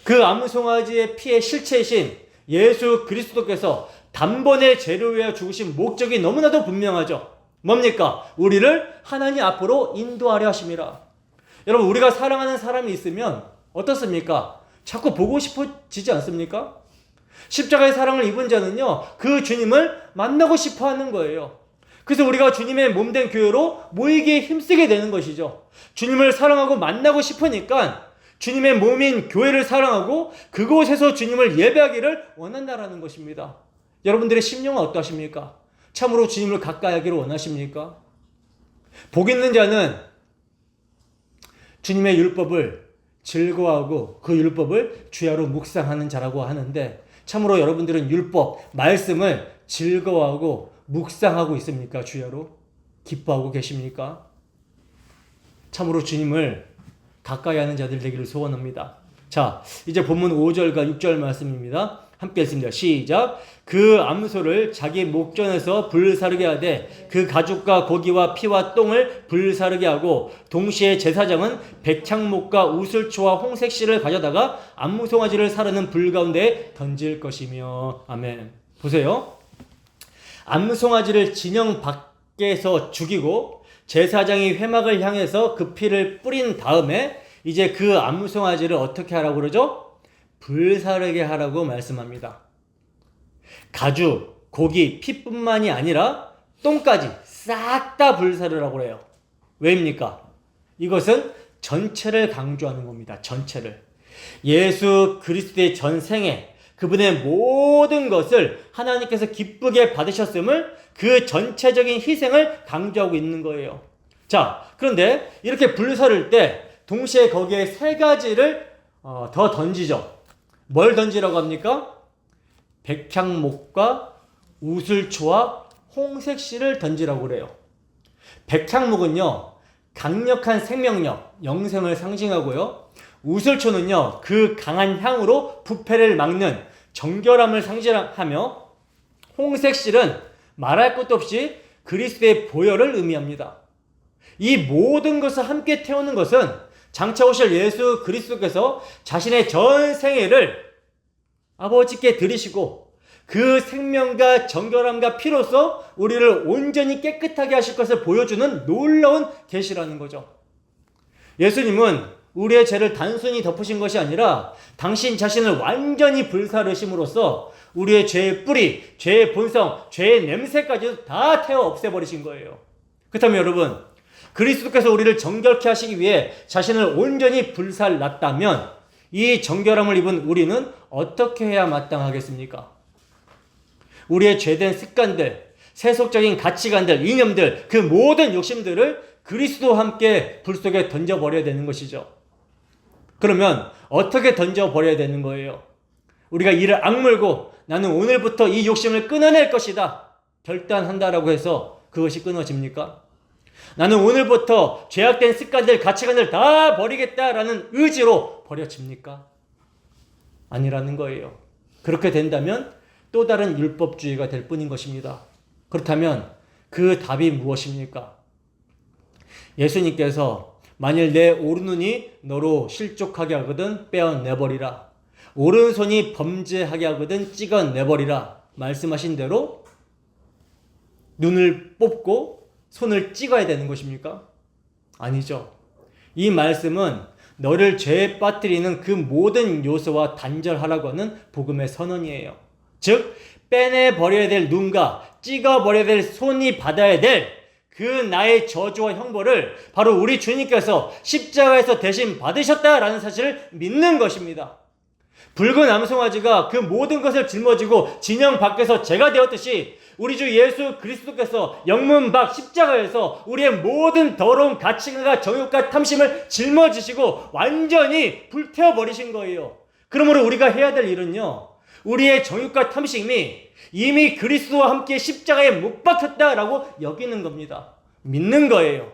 그 암송아지의 피의 실체이신 예수 그리스도께서 단번에 죄를 위하여 죽으신 목적이 너무나도 분명하죠. 뭡니까? 우리를 하나님 앞으로 인도하려 하심이라. 여러분, 우리가 사랑하는 사람이 있으면 어떻습니까? 자꾸 보고 싶어지지 않습니까? 십자가의 사랑을 입은 자는요, 그 주님을 만나고 싶어 하는 거예요. 그래서 우리가 주님의 몸된 교회로 모이기에 힘쓰게 되는 것이죠. 주님을 사랑하고 만나고 싶으니까 주님의 몸인 교회를 사랑하고 그곳에서 주님을 예배하기를 원한다라는 것입니다. 여러분들의 심령은 어떠십니까? 참으로 주님을 가까이 하기를 원하십니까? 복 있는 자는 주님의 율법을 즐거워하고 그 율법을 주야로 묵상하는 자라고 하는데, 참으로 여러분들은 율법, 말씀을 즐거워하고 묵상하고 있습니까? 주야로? 기뻐하고 계십니까? 참으로 주님을 가까이 하는 자들 되기를 소원합니다. 자, 이제 본문 5절과 6절 말씀입니다. 함께 읽습니다. 시작. 그 암소를 자기 목전에서 불사르게 하되 그 가죽과 고기와 피와 똥을 불사르게 하고 동시에 제사장은 백향목과 우슬초와 홍색실을 가져다가 암송아지를 사르는 불 가운데 던질 것이며. 아멘. 보세요. 암송아지를 진영 밖에서 죽이고 제사장이 회막을 향해서 그 피를 뿌린 다음에 이제 그 암송아지를 어떻게 하라고 그러죠? 불사르게 하라고 말씀합니다. 가죽, 고기, 피뿐만이 아니라 똥까지 싹 다 불사르라고 해요. 왜입니까? 이것은 전체를 강조하는 겁니다. 전체를. 예수 그리스도의 전생에 그분의 모든 것을 하나님께서 기쁘게 받으셨음을, 그 전체적인 희생을 강조하고 있는 거예요. 자, 그런데 이렇게 불사를 때 동시에 거기에 세 가지를 더 던지죠. 뭘 던지라고 합니까? 백향목과 우슬초와 홍색씨를 던지라고 그래요. 백향목은요, 강력한 생명력, 영생을 상징하고요. 우슬초는요, 그 강한 향으로 부패를 막는 정결함을 상징하며, 홍색실은 말할 것도 없이 그리스도의 보혈을 의미합니다. 이 모든 것을 함께 태우는 것은 장차 오실 예수 그리스도께서 자신의 전 생애를 아버지께 드리시고 그 생명과 정결함과 피로써 우리를 온전히 깨끗하게 하실 것을 보여주는 놀라운 계시라는 거죠. 예수님은 우리의 죄를 단순히 덮으신 것이 아니라 당신 자신을 완전히 불사르심으로써 우리의 죄의 뿌리, 죄의 본성, 죄의 냄새까지 다 태워 없애버리신 거예요. 그렇다면 여러분, 그리스도께서 우리를 정결케 하시기 위해 자신을 온전히 불살랐다면 이 정결함을 입은 우리는 어떻게 해야 마땅하겠습니까? 우리의 죄된 습관들, 세속적인 가치관들, 이념들, 그 모든 욕심들을 그리스도와 함께 불 속에 던져버려야 되는 것이죠. 그러면 어떻게 던져버려야 되는 거예요? 우리가 이를 악물고 나는 오늘부터 이 욕심을 끊어낼 것이다 결단한다라고 해서 그것이 끊어집니까? 나는 오늘부터 죄악된 습관들, 가치관들 다 버리겠다라는 의지로 버려집니까? 아니라는 거예요. 그렇게 된다면 또 다른 율법주의가 될 뿐인 것입니다. 그렇다면 그 답이 무엇입니까? 예수님께서 만일 내 오른눈이 너로 실족하게 하거든 빼어내버리라. 오른손이 범죄하게 하거든 찍어내버리라. 말씀하신 대로 눈을 뽑고 손을 찍어야 되는 것입니까? 아니죠. 이 말씀은 너를 죄에 빠뜨리는 그 모든 요소와 단절하라고 하는 복음의 선언이에요. 즉 빼내버려야 될 눈과 찍어버려야 될 손이 받아야 될 그 나의 저주와 형벌을 바로 우리 주님께서 십자가에서 대신 받으셨다라는 사실을 믿는 것입니다. 붉은 암송아지가 그 모든 것을 짊어지고 진영 밖에서 죄가 되었듯이 우리 주 예수 그리스도께서 영문 밖 십자가에서 우리의 모든 더러운 가치관과 정욕과 탐심을 짊어지시고 완전히 불태워버리신 거예요. 그러므로 우리가 해야 될 일은요, 우리의 정욕과 탐심이 이미 그리스도와 함께 십자가에 못 박혔다라고 여기는 겁니다. 믿는 거예요.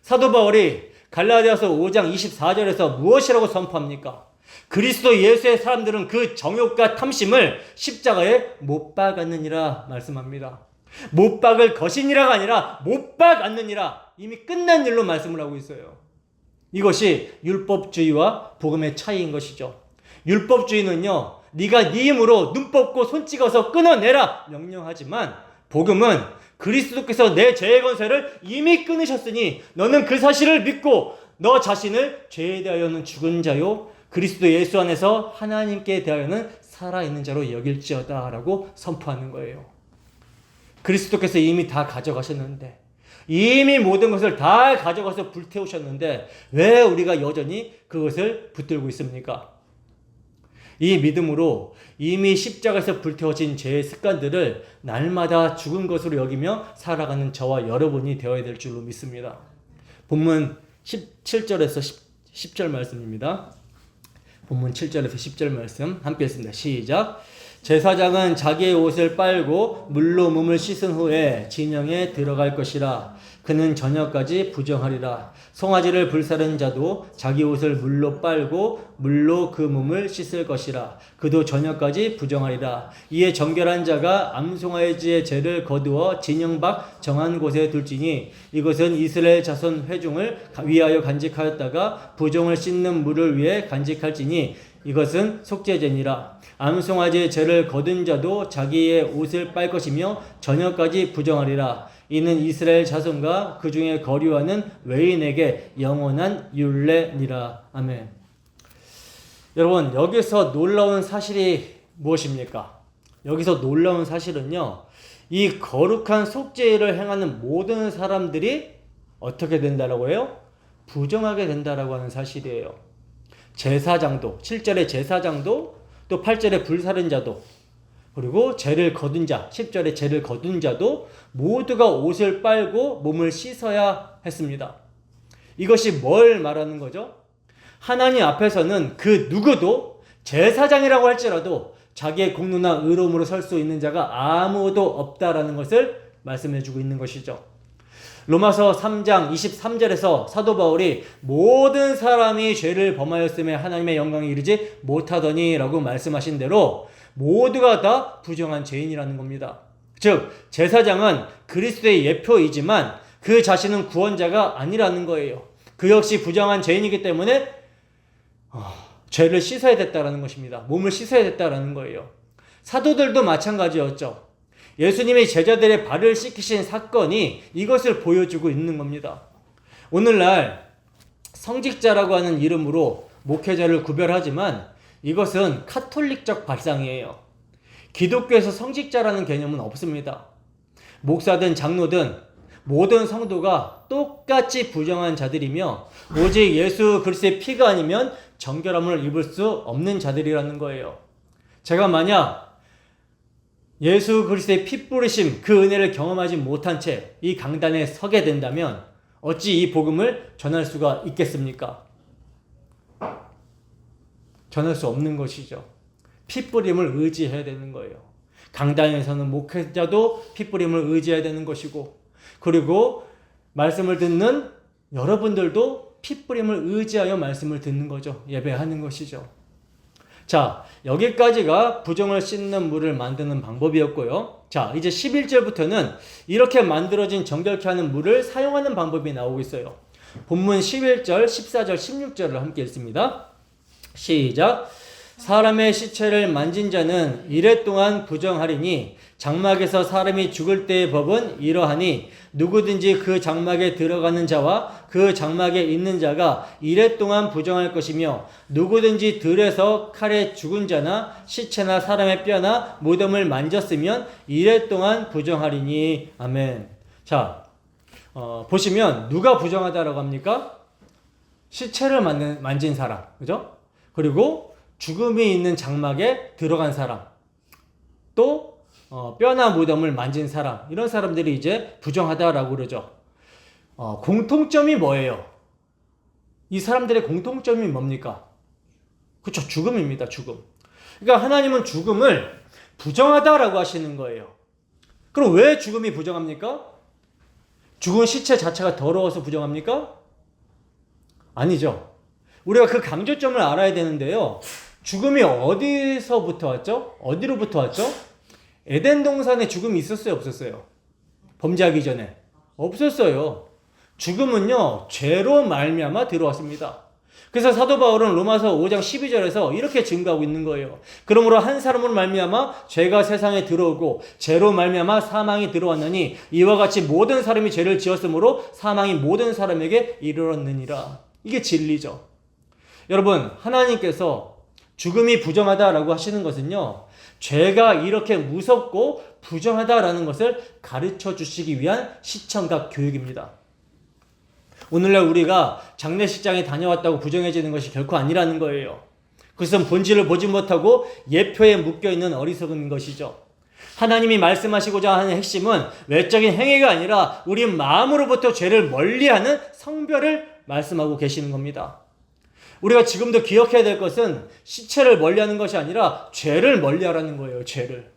사도 바울이 갈라디아서 5장 24절에서 무엇이라고 선포합니까? 그리스도 예수의 사람들은 그 정욕과 탐심을 십자가에 못 박았느니라 말씀합니다. 못 박을 것이니라가 아니라 못 박았느니라, 이미 끝난 일로 말씀을 하고 있어요. 이것이 율법주의와 복음의 차이인 것이죠. 율법주의는요, 네가 네 힘으로 눈 뽑고 손 찍어서 끊어내라 명령하지만, 복음은 그리스도께서 내 죄의 권세를 이미 끊으셨으니 너는 그 사실을 믿고 너 자신을 죄에 대하여는 죽은 자요 그리스도 예수 안에서 하나님께 대하여는 살아있는 자로 여길지어다 라고 선포하는 거예요. 그리스도께서 이미 다 가져가셨는데, 이미 모든 것을 다 가져가서 불태우셨는데 왜 우리가 여전히 그것을 붙들고 있습니까? 이 믿음으로 이미 십자가에서 불태워진 죄의 습관들을 날마다 죽은 것으로 여기며 살아가는 저와 여러분이 되어야 될 줄로 믿습니다. 본문 17절에서 10절 말씀입니다. 본문 7절에서 10절 말씀 함께 읽습니다. 시작. 제사장은 자기의 옷을 빨고 물로 몸을 씻은 후에 진영에 들어갈 것이라. 그는 저녁까지 부정하리라. 송아지를 불사른 자도 자기 옷을 물로 빨고 물로 그 몸을 씻을 것이라. 그도 저녁까지 부정하리라. 이에 정결한 자가 암송아지의 죄를 거두어 진영 밖 정한 곳에 둘지니 이것은 이스라엘 자손 회중을 위하여 간직하였다가 부정을 씻는 물을 위해 간직할지니 이것은 속죄제니라. 암송아지의 죄를 거둔 자도 자기의 옷을 빨 것이며 저녁까지 부정하리라. 이는 이스라엘 자손과 그 중에 거류하는 외인에게 영원한 율례니라. 아멘. 여러분, 여기서 놀라운 사실이 무엇입니까? 여기서 놀라운 사실은요, 이 거룩한 속죄일을 행하는 모든 사람들이 어떻게 된다라고 해요? 부정하게 된다라고 하는 사실이에요. 제사장도, 7절의 제사장도, 또 8절의 불사른 자도, 그리고 죄를 거둔 자, 10절에 죄를 거둔 자도 모두가 옷을 빨고 몸을 씻어야 했습니다. 이것이 뭘 말하는 거죠? 하나님 앞에서는 그 누구도 제사장이라고 할지라도 자기의 공로나 의로움으로 설 수 있는 자가 아무도 없다라는 것을 말씀해 주고 있는 것이죠. 로마서 3장 23절에서 사도 바울이 모든 사람이 죄를 범하였음에 하나님의 영광에 이르지 못하더니 라고 말씀하신 대로 모두가 다 부정한 죄인이라는 겁니다. 즉 제사장은 그리스도의 예표이지만 그 자신은 구원자가 아니라는 거예요. 그 역시 부정한 죄인이기 때문에 죄를 씻어야 됐다라는 것입니다. 몸을 씻어야 됐다라는 거예요. 사도들도 마찬가지였죠. 예수님이 제자들의 발을 씻기신 사건이 이것을 보여주고 있는 겁니다. 오늘날 성직자라고 하는 이름으로 목회자를 구별하지만 이것은 카톨릭적 발상이에요. 기독교에서 성직자라는 개념은 없습니다. 목사든 장로든 모든 성도가 똑같이 부정한 자들이며 오직 예수 그리스도의 피가 아니면 정결함을 입을 수 없는 자들이라는 거예요. 제가 만약 예수 그리스도의 피 뿌리심 그 은혜를 경험하지 못한 채 이 강단에 서게 된다면 어찌 이 복음을 전할 수가 있겠습니까? 전할 수 없는 것이죠. 피 뿌림을 의지해야 되는 거예요. 강단에서는 목회자도 피 뿌림을 의지해야 되는 것이고 그리고 말씀을 듣는 여러분들도 피 뿌림을 의지하여 말씀을 듣는 거죠. 예배하는 것이죠. 자, 여기까지가 부정을 씻는 물을 만드는 방법이었고요. 자, 이제 11절부터는 이렇게 만들어진 정결케 하는 물을 사용하는 방법이 나오고 있어요. 본문 11절, 14절, 16절을 함께 읽습니다. 시작. 사람의 시체를 만진 자는 이래 동안 부정하리니 장막에서 사람이 죽을 때의 법은 이러하니 누구든지 그 장막에 들어가는 자와 그 장막에 있는 자가 이래 동안 부정할 것이며 누구든지 들에서 칼에 죽은 자나 시체나 사람의 뼈나 무덤을 만졌으면 이래 동안 부정하리니. 아멘. 자, 보시면 누가 부정하다라고 합니까? 시체를 만진 사람, 그죠? 그리고 죽음이 있는 장막에 들어간 사람, 또 뼈나 무덤을 만진 사람, 이런 사람들이 이제 부정하다라고 그러죠. 공통점이 뭐예요? 이 사람들의 공통점이 뭡니까? 그렇죠, 죽음입니다. 죽음. 그러니까 하나님은 죽음을 부정하다라고 하시는 거예요. 그럼 왜 죽음이 부정합니까? 죽은 시체 자체가 더러워서 부정합니까? 아니죠. 우리가 그 강조점을 알아야 되는데요. 죽음이 어디서부터 왔죠? 어디로부터 왔죠? 에덴 동산에 죽음이 있었어요, 없었어요? 범죄하기 전에 없었어요. 죽음은요 죄로 말미암아 들어왔습니다. 그래서 사도 바울은 로마서 5장 12절에서 이렇게 증거하고 있는 거예요. 그러므로 한 사람으로 말미암아 죄가 세상에 들어오고 죄로 말미암아 사망이 들어왔느니 이와 같이 모든 사람이 죄를 지었으므로 사망이 모든 사람에게 이르렀느니라. 이게 진리죠. 여러분, 하나님께서 죽음이 부정하다라고 하시는 것은요, 죄가 이렇게 무섭고 부정하다라는 것을 가르쳐 주시기 위한 시청각 교육입니다. 오늘날 우리가 장례식장에 다녀왔다고 부정해지는 것이 결코 아니라는 거예요. 그것은 본질을 보지 못하고 예표에 묶여있는 어리석은 것이죠. 하나님이 말씀하시고자 하는 핵심은 외적인 행위가 아니라 우리 마음으로부터 죄를 멀리하는 성별을 말씀하고 계시는 겁니다. 우리가 지금도 기억해야 될 것은 시체를 멀리하는 것이 아니라 죄를 멀리하라는 거예요. 죄를.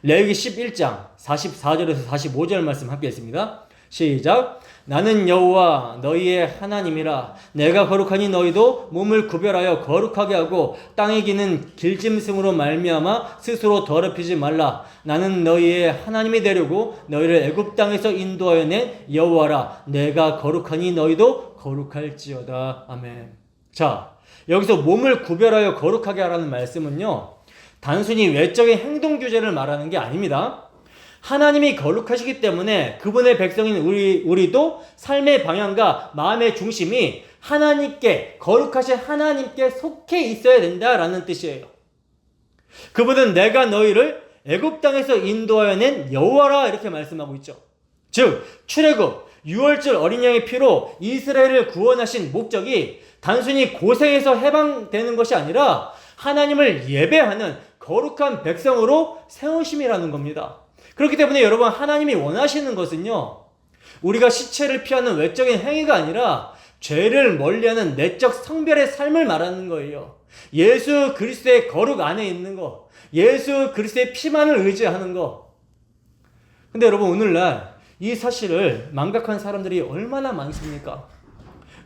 레위기 11장 44절에서 45절 말씀 함께 했습니다. 시작. 나는 여호와 너희의 하나님이라. 내가 거룩하니 너희도 몸을 구별하여 거룩하게 하고 땅에 기는 길짐승으로 말미암아 스스로 더럽히지 말라. 나는 너희의 하나님이 되려고 너희를 애굽 땅에서 인도하여 낸 여호와라. 내가 거룩하니 너희도 거룩할지어다. 아멘. 자, 여기서 몸을 구별하여 거룩하게 하라는 말씀은요, 단순히 외적인 행동 규제를 말하는 게 아닙니다. 하나님이 거룩하시기 때문에 그분의 백성인 우리도 삶의 방향과 마음의 중심이 하나님께, 거룩하신 하나님께 속해 있어야 된다라는 뜻이에요. 그분은 내가 너희를 애굽 땅에서 인도하여 낸 여호와라 이렇게 말씀하고 있죠. 즉 출애굽 유월절 어린 양의 피로 이스라엘을 구원하신 목적이 단순히 고생해서 해방되는 것이 아니라 하나님을 예배하는 거룩한 백성으로 세우심이라는 겁니다. 그렇기 때문에 여러분, 하나님이 원하시는 것은요, 우리가 시체를 피하는 외적인 행위가 아니라 죄를 멀리하는 내적 성별의 삶을 말하는 거예요. 예수 그리스도의 거룩 안에 있는 거, 예수 그리스도의 피만을 의지하는 거. 근데 여러분, 오늘날 이 사실을 망각한 사람들이 얼마나 많습니까?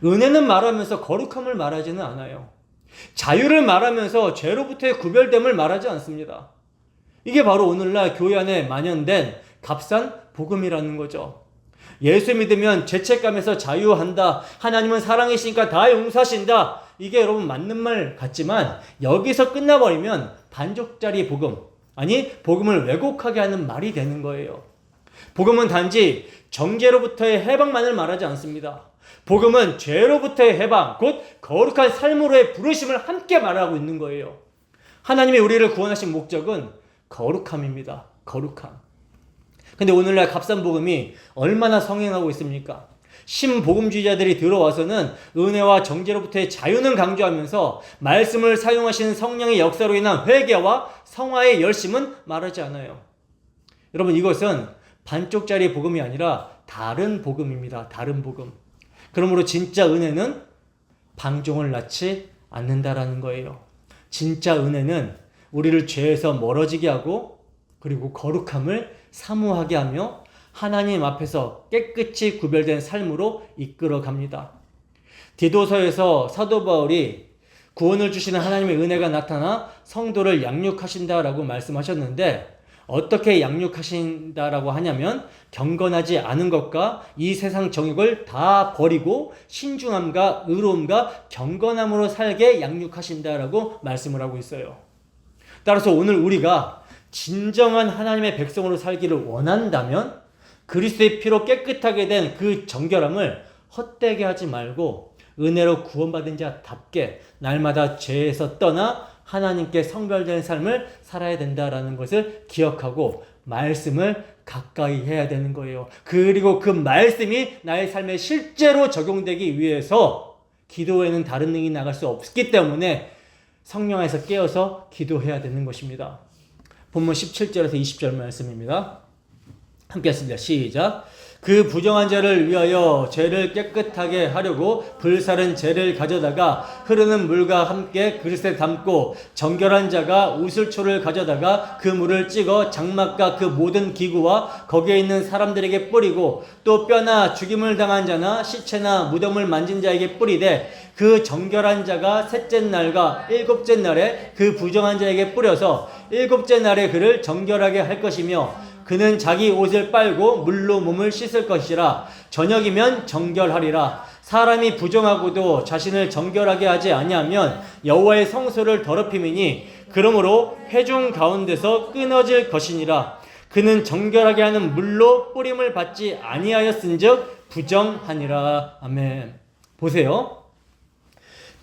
은혜는 말하면서 거룩함을 말하지는 않아요. 자유를 말하면서 죄로부터의 구별됨을 말하지 않습니다. 이게 바로 오늘날 교회 안에 만연된 값싼 복음이라는 거죠. 예수 믿으면 죄책감에서 자유한다. 하나님은 사랑이시니까 다 용서하신다. 이게 여러분 맞는 말 같지만 여기서 끝나버리면 반쪽짜리 복음, 아니 복음을 왜곡하게 하는 말이 되는 거예요. 복음은 단지 정죄로부터의 해방만을 말하지 않습니다. 복음은 죄로부터의 해방, 곧 거룩한 삶으로의 부르심을 함께 말하고 있는 거예요. 하나님이 우리를 구원하신 목적은 거룩함입니다. 거룩함. 근데 오늘날 값싼 복음이 얼마나 성행하고 있습니까? 신복음주의자들이 들어와서는 은혜와 정죄로부터의 자유는 강조하면서 말씀을 사용하시는 성령의 역사로 인한 회개와 성화의 열심은 말하지 않아요. 여러분, 이것은 반쪽짜리 복음이 아니라 다른 복음입니다. 다른 복음. 그러므로 진짜 은혜는 방종을 낳지 않는다라는 거예요. 진짜 은혜는 우리를 죄에서 멀어지게 하고 그리고 거룩함을 사모하게 하며 하나님 앞에서 깨끗이 구별된 삶으로 이끌어 갑니다. 디도서에서 사도 바울이 구원을 주시는 하나님의 은혜가 나타나 성도를 양육하신다라고 말씀하셨는데, 어떻게 양육하신다라고 하냐면 경건하지 않은 것과 이 세상 정욕을 다 버리고 신중함과 의로움과 경건함으로 살게 양육하신다라고 말씀을 하고 있어요. 따라서 오늘 우리가 진정한 하나님의 백성으로 살기를 원한다면 그리스도의 피로 깨끗하게 된 그 정결함을 헛되게 하지 말고 은혜로 구원받은 자답게 날마다 죄에서 떠나 하나님께 성별된 삶을 살아야 된다라는 것을 기억하고 말씀을 가까이 해야 되는 거예요. 그리고 그 말씀이 나의 삶에 실제로 적용되기 위해서 기도에는 다른 능이 나갈 수 없기 때문에 성령 안에서 깨어서 기도해야 되는 것입니다. 본문 17절에서 20절 말씀입니다. 함께 했습니다. 시작. 그 부정한 자를 위하여 죄를 깨끗하게 하려고 불사른 재를 가져다가 흐르는 물과 함께 그릇에 담고 정결한 자가 우슬초를 가져다가 그 물을 찍어 장막과 그 모든 기구와 거기에 있는 사람들에게 뿌리고 또 뼈나 죽임을 당한 자나 시체나 무덤을 만진 자에게 뿌리되 그 정결한 자가 셋째 날과 일곱째 날에 그 부정한 자에게 뿌려서 일곱째 날에 그를 정결하게 할 것이며 그는 자기 옷을 빨고 물로 몸을 씻을 것이라. 저녁이면 정결하리라. 사람이 부정하고도 자신을 정결하게 하지 아니하면 여호와의 성소를 더럽힘이니 그러므로 회중 가운데서 끊어질 것이니라. 그는 정결하게 하는 물로 뿌림을 받지 아니하였은즉 부정하니라. 아멘. 보세요.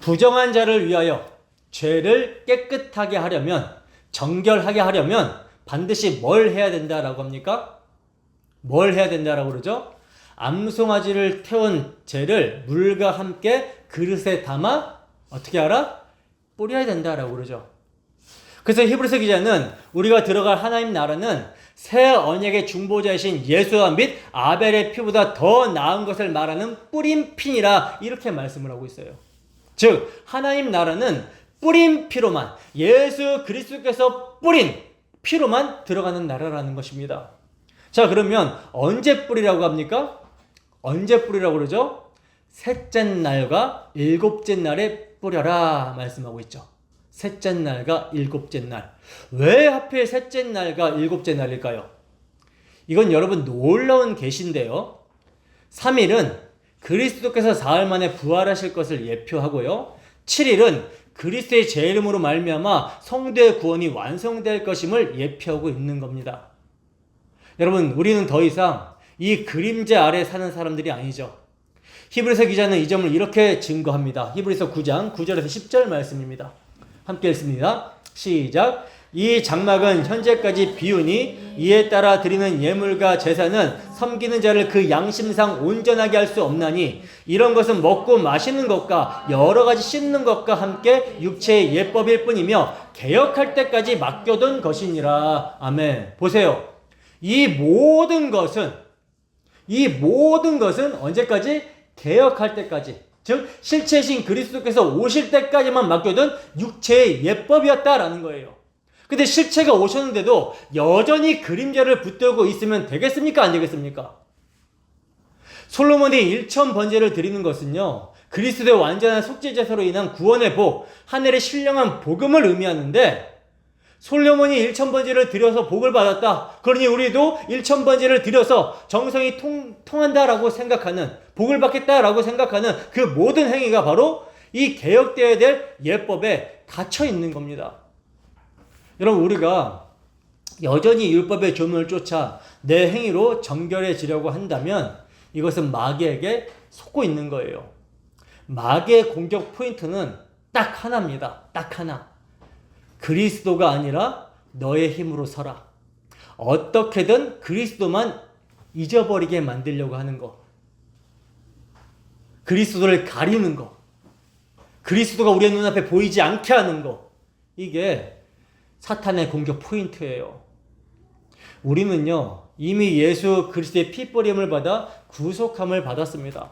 부정한 자를 위하여 죄를 깨끗하게 하려면, 정결하게 하려면 반드시 뭘 해야 된다라고 합니까? 뭘 해야 된다라고 그러죠? 암송아지를 태운 재를 물과 함께 그릇에 담아 어떻게 하라? 뿌려야 된다라고 그러죠. 그래서 히브리서 기자는 우리가 들어갈 하나님 나라는 새 언약의 중보자이신 예수와 및 아벨의 피보다 더 나은 것을 말하는 뿌린 피니라 이렇게 말씀을 하고 있어요. 즉 하나님 나라는 뿌린 피로만, 예수 그리스도께서 뿌린 피로만 들어가는 나라라는 것입니다. 자, 그러면 언제 뿌리라고 합니까? 언제 뿌리라고 그러죠? 셋째 날과 일곱째 날에 뿌려라 말씀하고 있죠. 셋째 날과 일곱째 날. 왜 하필 셋째 날과 일곱째 날일까요? 이건 여러분 놀라운 계시인데요. 3일은 그리스도께서 사흘 만에 부활하실 것을 예표하고요. 7일은 그리스도의 제 이름으로 말미암아 성도의 구원이 완성될 것임을 예표하고 있는 겁니다. 여러분, 우리는 더 이상 이 그림자 아래 사는 사람들이 아니죠. 히브리서 기자는 이 점을 이렇게 증거합니다. 히브리서 9장 9절에서 10절 말씀입니다. 함께 읽습니다. 시작. 이 장막은 현재까지 비우니 이에 따라 드리는 예물과 제사는 섬기는 자를 그 양심상 온전하게 할 수 없나니 이런 것은 먹고 마시는 것과 여러 가지 씻는 것과 함께 육체의 예법일 뿐이며 개혁할 때까지 맡겨둔 것이니라. 아멘. 보세요. 이 모든 것은 언제까지? 개혁할 때까지. 즉 실체신 그리스도께서 오실 때까지만 맡겨둔 육체의 예법이었다라는 거예요. 근데 실체가 오셨는데도 여전히 그림자를 붙들고 있으면 되겠습니까? 안 되겠습니까? 솔로몬이 1천 번제를 드리는 것은요, 그리스도의 완전한 속죄제사로 인한 구원의 복, 하늘의 신령한 복음을 의미하는데, 솔로몬이 1천 번제를 드려서 복을 받았다. 그러니 우리도 1천 번제를 드려서 정성이 통한다라고 생각하는, 복을 받겠다라고 생각하는 그 모든 행위가 바로 이 개혁되어야 될 예법에 갇혀 있는 겁니다. 여러분, 우리가 여전히 율법의 조문을 쫓아 내 행위로 정결해지려고 한다면 이것은 마귀에게 속고 있는 거예요. 마귀의 공격 포인트는 딱 하나입니다. 딱 하나. 그리스도가 아니라 너의 힘으로 서라. 어떻게든 그리스도만 잊어버리게 만들려고 하는 것. 그리스도를 가리는 것. 그리스도가 우리의 눈앞에 보이지 않게 하는 것. 이게 사탄의 공격 포인트예요. 우리는요, 이미 예수 그리스도의 피뿌림을 받아 구속함을 받았습니다.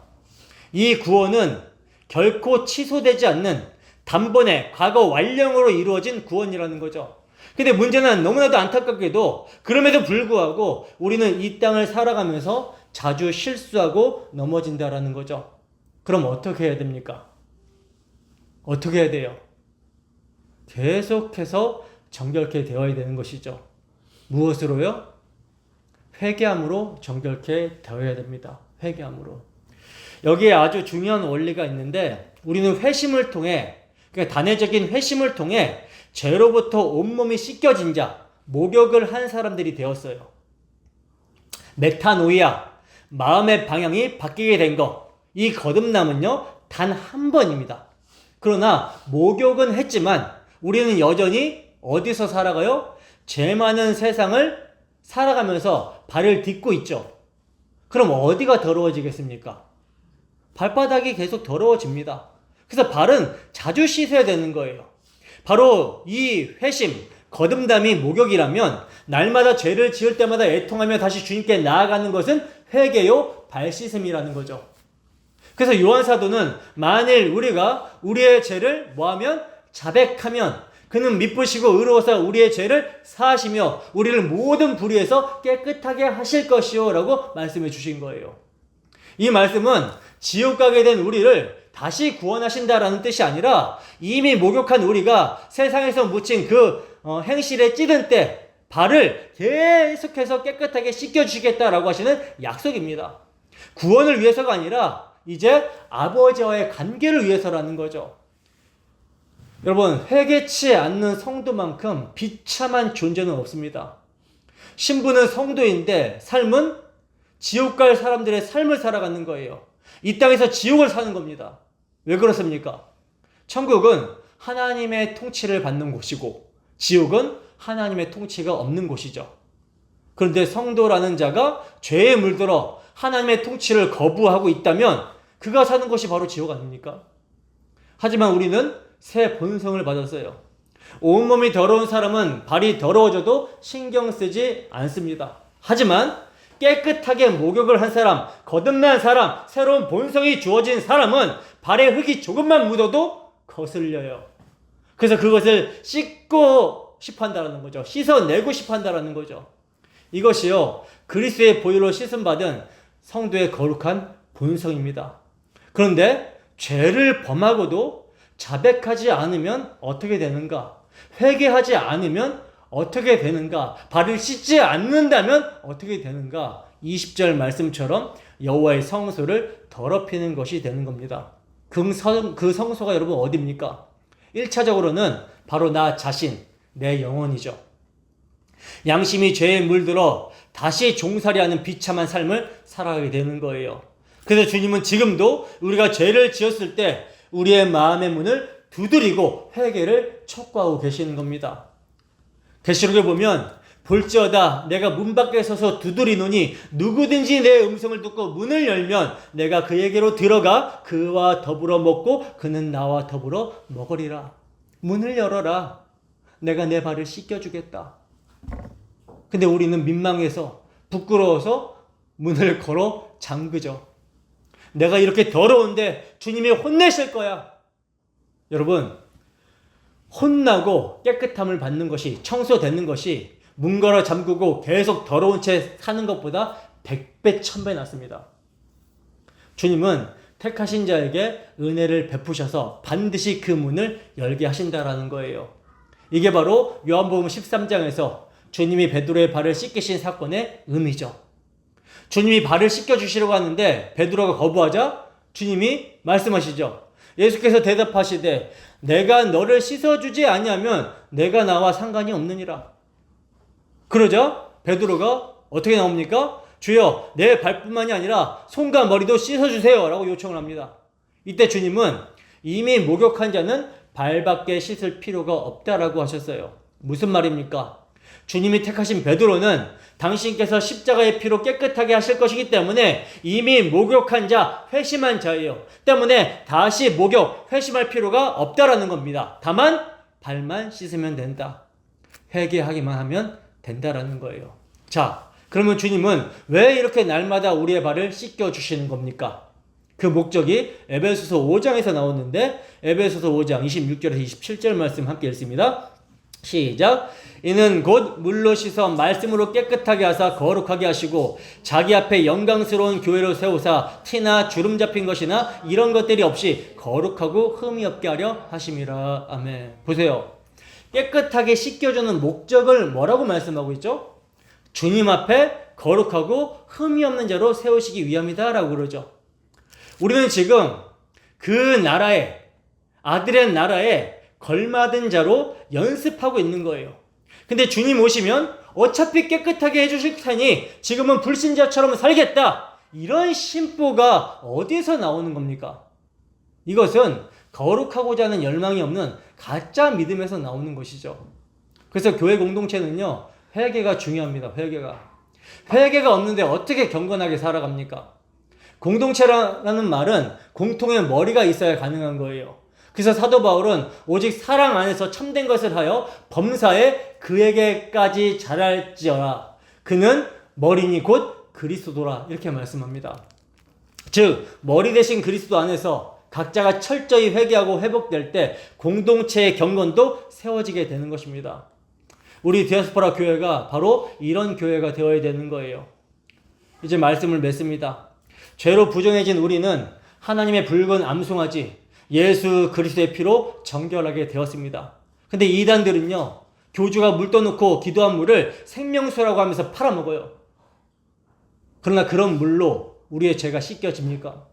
이 구원은 결코 취소되지 않는 단번에 과거 완령으로 이루어진 구원이라는 거죠. 근데 문제는 너무나도 안타깝게도 그럼에도 불구하고 우리는 이 땅을 살아가면서 자주 실수하고 넘어진다라는 거죠. 그럼 어떻게 해야 됩니까? 어떻게 해야 돼요? 계속해서 정결케 되어야 되는 것이죠. 무엇으로요? 회개함으로 정결케 되어야 됩니다. 회개함으로. 여기에 아주 중요한 원리가 있는데, 우리는 회심을 통해, 그러니까 단회적인 회심을 통해 죄로부터 온몸이 씻겨진 자, 목욕을 한 사람들이 되었어요. 메타노이아, 마음의 방향이 바뀌게 된 것, 이 거듭남은요, 단 한 번입니다. 그러나 목욕은 했지만 우리는 여전히 어디서 살아가요? 죄 많은 세상을 살아가면서 발을 딛고 있죠. 그럼 어디가 더러워지겠습니까? 발바닥이 계속 더러워집니다. 그래서 발은 자주 씻어야 되는 거예요. 바로 이 회심, 거듭남이 목욕이라면 날마다 죄를 지을 때마다 애통하며 다시 주님께 나아가는 것은 회개요, 발 씻음이라는 거죠. 그래서 요한 사도는 만일 우리가 우리의 죄를 뭐하면? 자백하면 그는 미쁘시고 의로워서 우리의 죄를 사하시며 우리를 모든 불의에서 깨끗하게 하실 것이요 라고 말씀해 주신 거예요. 이 말씀은 지옥 가게 된 우리를 다시 구원하신다라는 뜻이 아니라 이미 목욕한 우리가 세상에서 묻힌 그 행실에 찌든 때 발을 계속해서 깨끗하게 씻겨주시겠다라고 하시는 약속입니다. 구원을 위해서가 아니라 이제 아버지와의 관계를 위해서라는 거죠. 여러분, 회개치 않는 성도만큼 비참한 존재는 없습니다. 신부는 성도인데 삶은 지옥 갈 사람들의 삶을 살아가는 거예요. 이 땅에서 지옥을 사는 겁니다. 왜 그렇습니까? 천국은 하나님의 통치를 받는 곳이고 지옥은 하나님의 통치가 없는 곳이죠. 그런데 성도라는 자가 죄에 물들어 하나님의 통치를 거부하고 있다면 그가 사는 것이 바로 지옥 아닙니까? 하지만 우리는 새 본성을 받았어요. 온몸이 더러운 사람은 발이 더러워져도 신경 쓰지 않습니다. 하지만 깨끗하게 목욕을 한 사람, 거듭난 사람, 새로운 본성이 주어진 사람은 발에 흙이 조금만 묻어도 거슬려요. 그래서 그것을 씻고 싶어 한다는 거죠. 씻어내고 싶어 한다는 거죠. 이것이요, 그리스도의 보혈로 씻음받은 성도의 거룩한 본성입니다. 그런데 죄를 범하고도 자백하지 않으면 어떻게 되는가? 회개하지 않으면 어떻게 되는가? 발을 씻지 않는다면 어떻게 되는가? 20절 말씀처럼 여호와의 성소를 더럽히는 것이 되는 겁니다. 그 성소가 여러분 어디입니까? 1차적으로는 바로 나 자신, 내 영혼이죠. 양심이 죄에 물들어 다시 종살이하는 비참한 삶을 살아가게 되는 거예요. 그래서 주님은 지금도 우리가 죄를 지었을 때 우리의 마음의 문을 두드리고 회개를 촉구하고 계시는 겁니다. 계시록에 보면 볼지어다 내가 문 밖에 서서 두드리노니 누구든지 내 음성을 듣고 문을 열면 내가 그에게로 들어가 그와 더불어 먹고 그는 나와 더불어 먹으리라. 문을 열어라. 내가 내 발을 씻겨주겠다. 근데 우리는 민망해서 부끄러워서 문을 걸어 잠그죠. 내가 이렇게 더러운데 주님이 혼내실 거야. 여러분, 혼나고 깨끗함을 받는 것이, 청소되는 것이 문 걸어 잠그고 계속 더러운 채 사는 것보다 100배, 1000배 낫습니다. 주님은 택하신 자에게 은혜를 베푸셔서 반드시 그 문을 열게 하신다라는 거예요. 이게 바로 요한복음 13장에서 주님이 베드로의 발을 씻기신 사건의 의미죠. 주님이 발을 씻겨주시려고 하는데 베드로가 거부하자 주님이 말씀하시죠. 예수께서 대답하시되 내가 너를 씻어주지 아니하면 내가 나와 상관이 없느니라. 그러자 베드로가 어떻게 나옵니까? 주여, 내 발뿐만이 아니라 손과 머리도 씻어주세요 라고 요청을 합니다. 이때 주님은 이미 목욕한 자는 발밖에 씻을 필요가 없다라고 하셨어요. 무슨 말입니까? 주님이 택하신 베드로는 당신께서 십자가의 피로 깨끗하게 하실 것이기 때문에 이미 목욕한 자, 회심한 자예요. 때문에 다시 목욕, 회심할 필요가 없다라는 겁니다. 다만 발만 씻으면 된다. 회개하기만 하면 된다라는 거예요. 자, 그러면 주님은 왜 이렇게 날마다 우리의 발을 씻겨주시는 겁니까? 그 목적이 에베소서 5장에서 나오는데 에베소서 5장 26절에서 27절 말씀 함께 읽습니다. 시작. 이는 곧 물로 씻어 말씀으로 깨끗하게 하사 거룩하게 하시고 자기 앞에 영광스러운 교회로 세우사 티나 주름 잡힌 것이나 이런 것들이 없이 거룩하고 흠이 없게 하려 하심이라. 아멘. 보세요. 깨끗하게 씻겨주는 목적을 뭐라고 말씀하고 있죠? 주님 앞에 거룩하고 흠이 없는 자로 세우시기 위함이다 라고 그러죠. 우리는 지금 그 나라에, 아들의 나라에 걸맞은 자로 연습하고 있는 거예요. 근데 주님 오시면 어차피 깨끗하게 해주실 테니 지금은 불신자처럼 살겠다. 이런 심보가 어디서 나오는 겁니까? 이것은 거룩하고자 하는 열망이 없는 가짜 믿음에서 나오는 것이죠. 그래서 교회 공동체는요, 회개가 중요합니다. 회개가 없는데 어떻게 경건하게 살아갑니까? 공동체라는 말은 공통의 머리가 있어야 가능한 거예요. 그래서 사도 바울은 오직 사랑 안에서 참된 것을 하여 범사에 그에게까지 자랄지어라. 그는 머리니 곧 그리스도라. 이렇게 말씀합니다. 즉 머리 대신 그리스도 안에서 각자가 철저히 회개하고 회복될 때 공동체의 경건도 세워지게 되는 것입니다. 우리 디아스포라 교회가 바로 이런 교회가 되어야 되는 거예요. 이제 말씀을 맺습니다. 죄로 부정해진 우리는 하나님의 붉은 암송아지 예수 그리스도의 피로 정결하게 되었습니다. 근데 이단들은요, 교주가 물 떠놓고 기도한 물을 생명수라고 하면서 팔아먹어요. 그러나 그런 물로 우리의 죄가 씻겨집니까?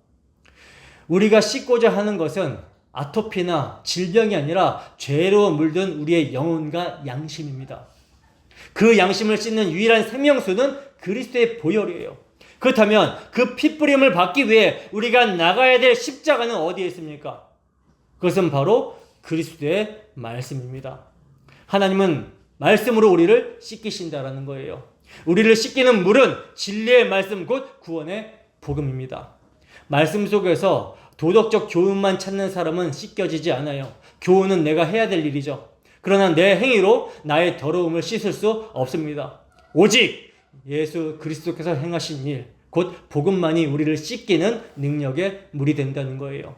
우리가 씻고자 하는 것은 아토피나 질병이 아니라 죄로 물든 우리의 영혼과 양심입니다. 그 양심을 씻는 유일한 생명수는 그리스도의 보혈이에요. 그렇다면 그 핏부림을 받기 위해 우리가 나가야 될 십자가는 어디에 있습니까? 그것은 바로 그리스도의 말씀입니다. 하나님은 말씀으로 우리를 씻기신다라는 거예요. 우리를 씻기는 물은 진리의 말씀 곧 구원의 복음입니다. 말씀 속에서 도덕적 교훈만 찾는 사람은 씻겨지지 않아요. 교훈은 내가 해야 될 일이죠. 그러나 내 행위로 나의 더러움을 씻을 수 없습니다. 오직 예수 그리스도께서 행하신 일, 곧 복음만이 우리를 씻기는 능력의 물이 된다는 거예요.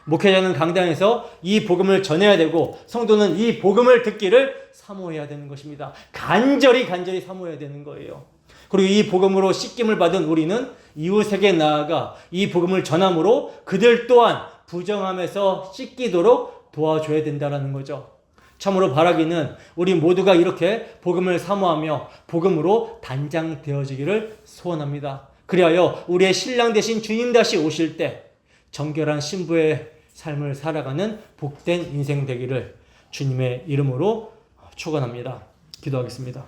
목회자는 강단에서 이 복음을 전해야 되고 성도는 이 복음을 듣기를 사모해야 되는 것입니다. 간절히 사모해야 되는 거예요. 그리고 이 복음으로 씻김을 받은 우리는 이웃에게 나아가 이 복음을 전함으로 그들 또한 부정함에서 씻기도록 도와줘야 된다는 거죠. 참으로 바라기는 우리 모두가 이렇게 복음을 사모하며 복음으로 단장되어지기를 소원합니다. 그리하여 우리의 신랑 되신 주님 다시 오실 때 정결한 신부의 삶을 살아가는 복된 인생 되기를 주님의 이름으로 축원합니다. 기도하겠습니다.